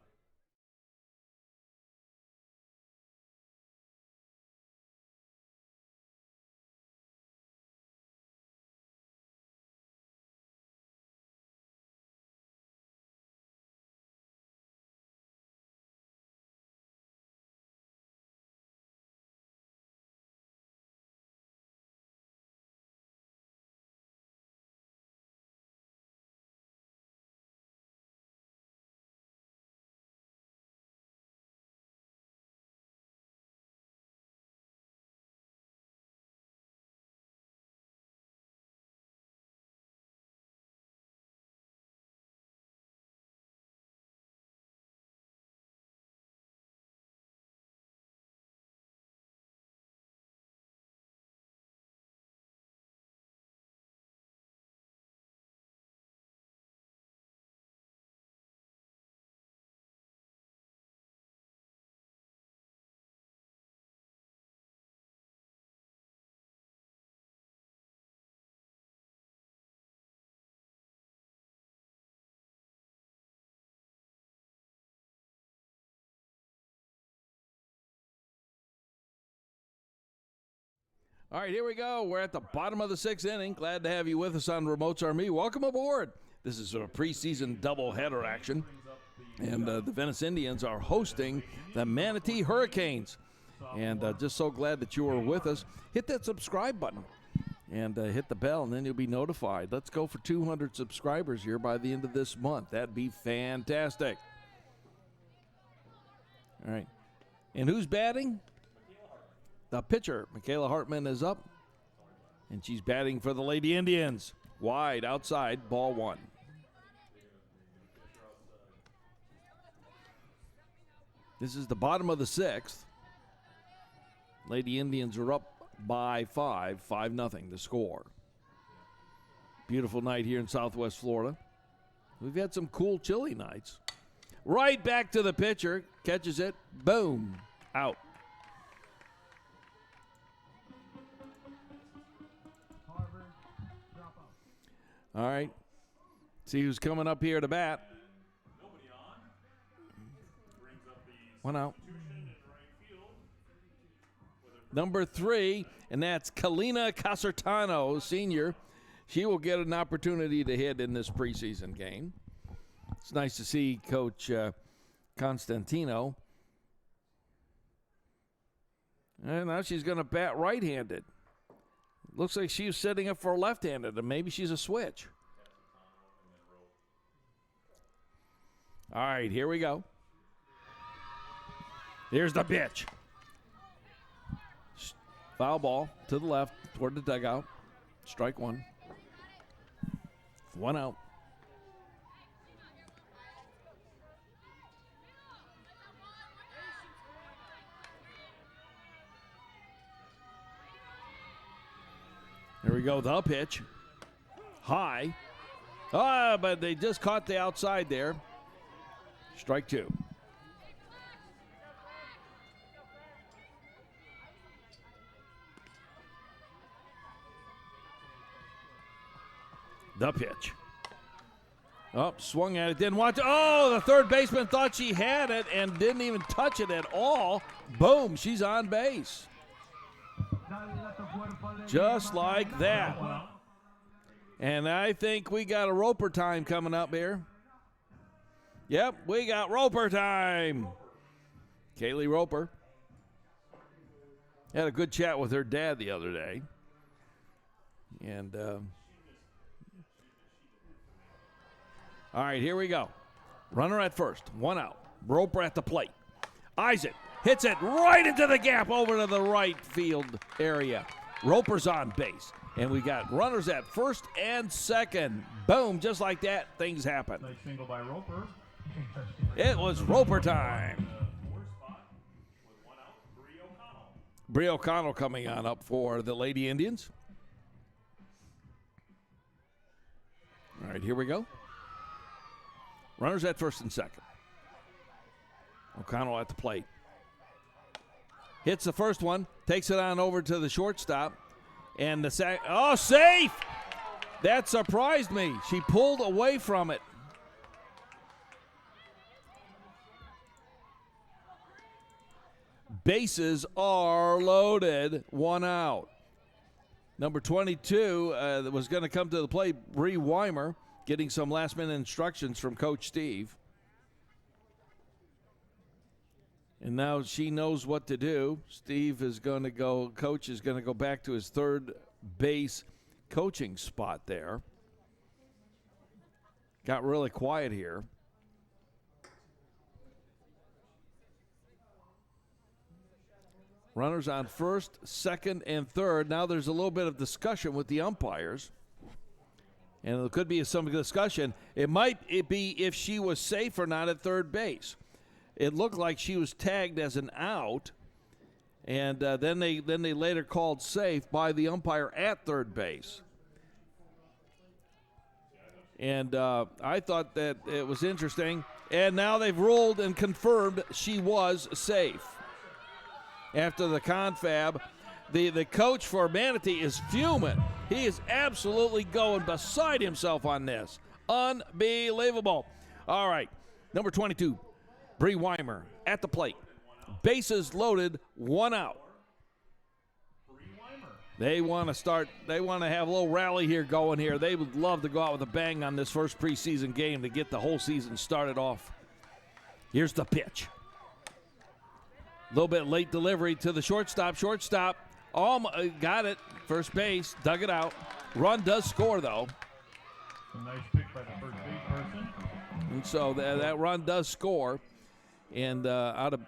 All right, here we go. We're at the bottom of the 6th inning. Glad to have you with us on Remotes Are Me. Welcome aboard. This is a preseason doubleheader action, and the Venice Indians are hosting the Manatee Hurricanes. And just so glad that you are with us. Hit that subscribe button and hit the bell, and then you'll be notified. Let's go for 200 subscribers here by the end of this month. That'd be fantastic. All right. And who's batting? The pitcher, Michaela Hartman, is up, and she's batting for the Lady Indians. Wide, outside, ball 1. This is the bottom of the 6th. Lady Indians are up by 5-0 the score. Beautiful night here in Southwest Florida. We've had some cool, chilly nights. Right back to the pitcher, catches it, boom, out. All right. See who's coming up here to bat. One out. Number 3, and that's Kalina Casartano, senior. She will get an opportunity to hit in this preseason game. It's nice to see Coach Constantino. And now she's going to bat right-handed. Looks like she was setting up for left-handed, and maybe she's a switch. All right, here we go. Here's the pitch. Foul ball to the left toward the dugout. Strike 1. 1 out. Here we go, the pitch. High. But they just caught the outside there. Strike two. The pitch. Oh, swung at it, didn't want to. Oh, the third baseman thought she had it and didn't even touch it at all. Boom, she's on base. Just like that. And I think we got a Roper time coming up here. Yep, we got Roper time. Kaylee Roper. Had a good chat with her dad the other day. And, all right, here we go. Runner at first, one out. Roper at the plate. Eyes it, hits it right into the gap over to the right field area. Roper's on base. And we got runners at first and second. Boom, just like that, things happen. Nice single by Roper. It was Roper time. Bree O'Connell coming on up for the Lady Indians. All right, here we go. Runners at first and second. O'Connell at the plate. Hits the first one, takes it on over to the shortstop. And the sack, oh, safe! That surprised me. She pulled away from it. Bases are loaded, one out. Number 22 was going to come to the plate, Bree Weimer, getting some last-minute instructions from Coach Steve. And now she knows what to do. Steve is going to go, Coach is going to go back to his third base coaching spot there. Got really quiet here. Runners on first, second, and third. Now there's a little bit of discussion with the umpires. And there could be some discussion. It might be if she was safe or not at third base. It looked like she was tagged as an out, and then they later called safe by the umpire at third base. And I thought that it was interesting. And now they've ruled and confirmed she was safe. After the confab, the coach for Manatee is fuming. He is absolutely going beside himself on this. Unbelievable. All right, number 22. Bree Weimer at the plate. Bases loaded, one out. They want to have a little rally here going here. They would love to go out with a bang on this first preseason game to get the whole season started off. Here's the pitch. A little bit late delivery to the shortstop. Shortstop got it. First base, dug it out. Run does score, though. A nice pick by the first base person. And so that run does score. And out of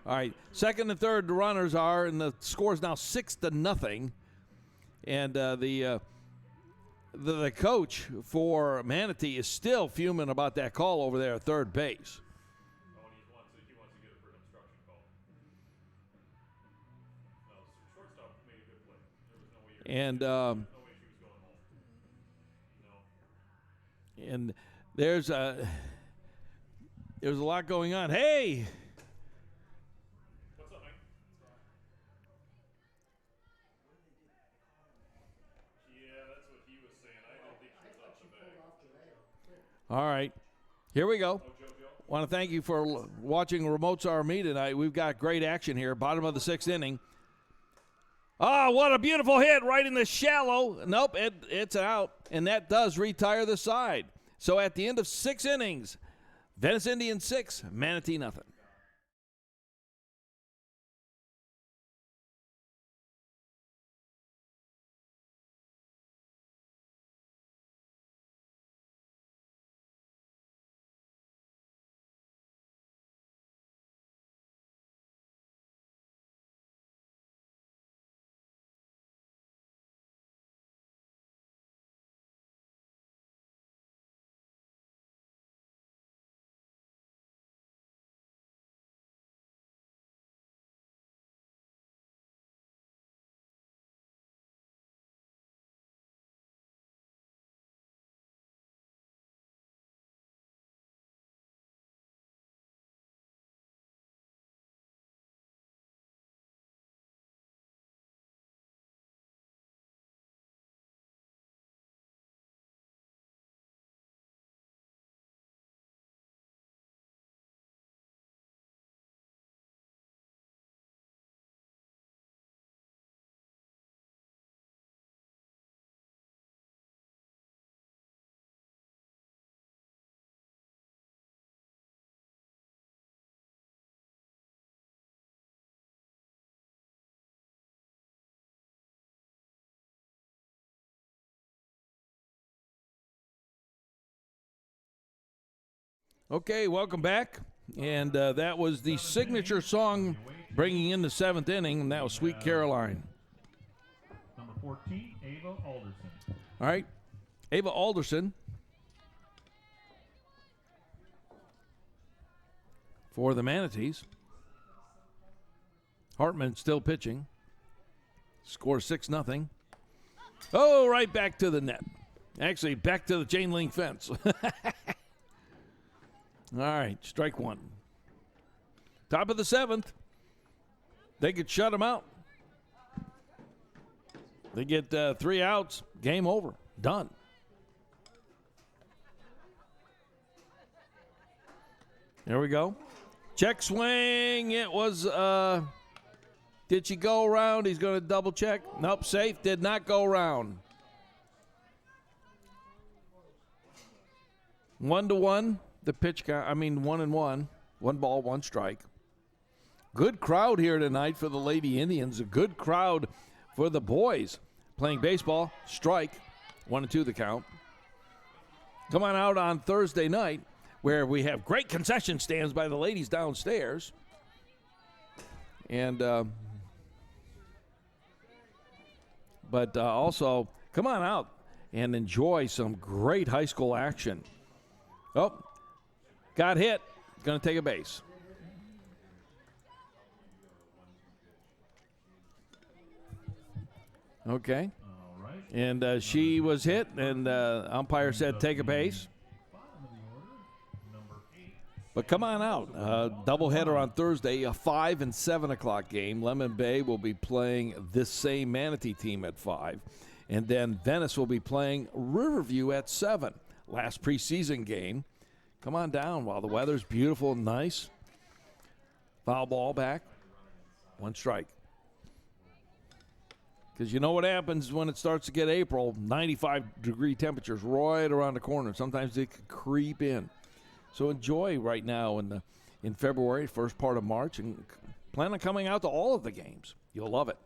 all right, second and third runners are, and the score is now 6-0. And the coach for Manatee is still fuming about that call over there at third base. Oh, and he wants to get it for an obstruction call. No, shortstop made a good play. There was no way no way she was going home. No. And there's a lot going on. Hey! What's up, Mike? Yeah, that's what he was saying. I don't think she touched the bag. All right, here we go. Want to thank you for watching Remotes Are Me tonight. We've got great action here. Bottom of the sixth inning. Oh, what a beautiful hit right in the shallow. Nope, it's out, and that does retire the side. So at the end of 6 innings, Venice Indians 6, Manatee nothing. Okay, welcome back. And that was the signature song bringing in the 7th inning, and that was Sweet Caroline. Number 14, Ava Alderson. All right, Ava Alderson for the Manatees. Hartman still pitching. Score 6-0. Oh, right back to the net. Actually, back to the chain link fence. All right, strike one. Top of the 7th. They could shut them out. They get 3 outs. Game over. Done. There we go. Check swing. It was, did she go around? He's going to double check. Nope, safe. Did not go around. 1-1. The pitch count, 1-1. 1 ball, 1 strike. Good crowd here tonight for the Lady Indians. A good crowd for the boys playing baseball. Strike. 1-2 the count. Come on out on Thursday night where we have great concession stands by the ladies downstairs. And, but also come on out and enjoy some great high school action. Oh, got hit. Going to take a base. Okay. All right. And she was hit, and umpire said take a base. But come on out. Doubleheader on Thursday, a 5 and 7 o'clock game. Lemon Bay will be playing this same Manatee team at 5. And then Venice will be playing Riverview at 7. Last preseason game. Come on down while the weather's beautiful and nice. Foul ball back. 1 strike. Because you know what happens when it starts to get April, 95-degree temperatures right around the corner. Sometimes they could creep in. So enjoy right now in February, first part of March, and plan on coming out to all of the games. You'll love it.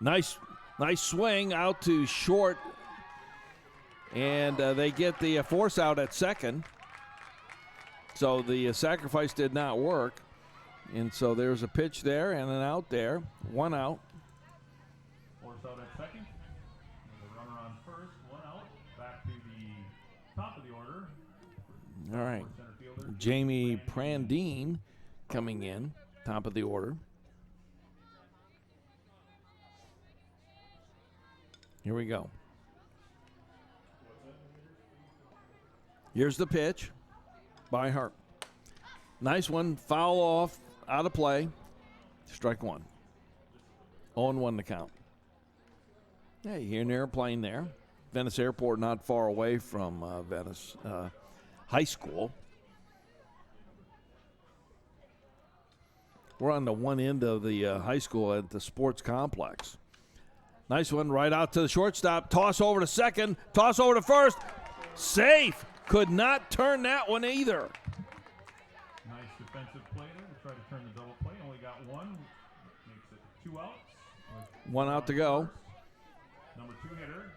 Nice swing out to short, and they get the force out at second. So the sacrifice did not work, and so there's a pitch there and an out there. 1 out. Force out at second. There's a runner on first. 1 out. Back to the top of the order. All right. Jamie Prandine coming in, top of the order. Here we go. Here's the pitch by Hart. Nice one. Foul off, out of play. Strike 1. 0-1 the count. Yeah, you hear an airplane there. Venice Airport not far away from Venice High School. We're on the one end of the high school at the sports complex. Nice one right out to the shortstop. Toss over to second. Toss over to first. Safe. Could not turn that one either. Nice defensive play there to try to turn the double play. Only got 1. Makes it 2 outs. 1 out to go. Number 2 hitter,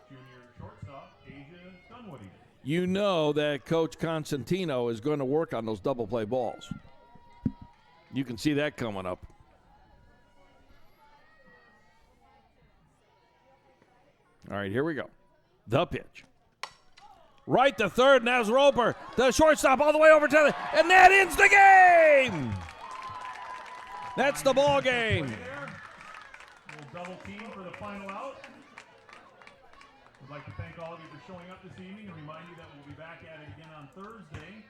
junior shortstop, Asia Dunwoody. You know that Coach Constantino is going to work on those double play balls. You can see that coming up. All right, here we go. The pitch. Right to third, and that's Roper. The shortstop all the way over to the, and that ends the game. That's the ball game. Little double team for the final out. We'd like to thank all of you for showing up this evening and remind you that we'll be back at it again on Thursday.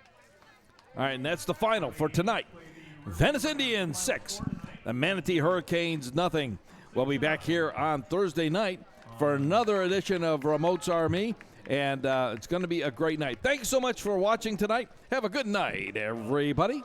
All right, and that's the final for tonight. Venice Indians 6, the Manatee Hurricanes nothing. We'll be back here on Thursday night for another edition of Remote's Army, and it's going to be a great night. Thanks so much for watching tonight. Have a good night, everybody.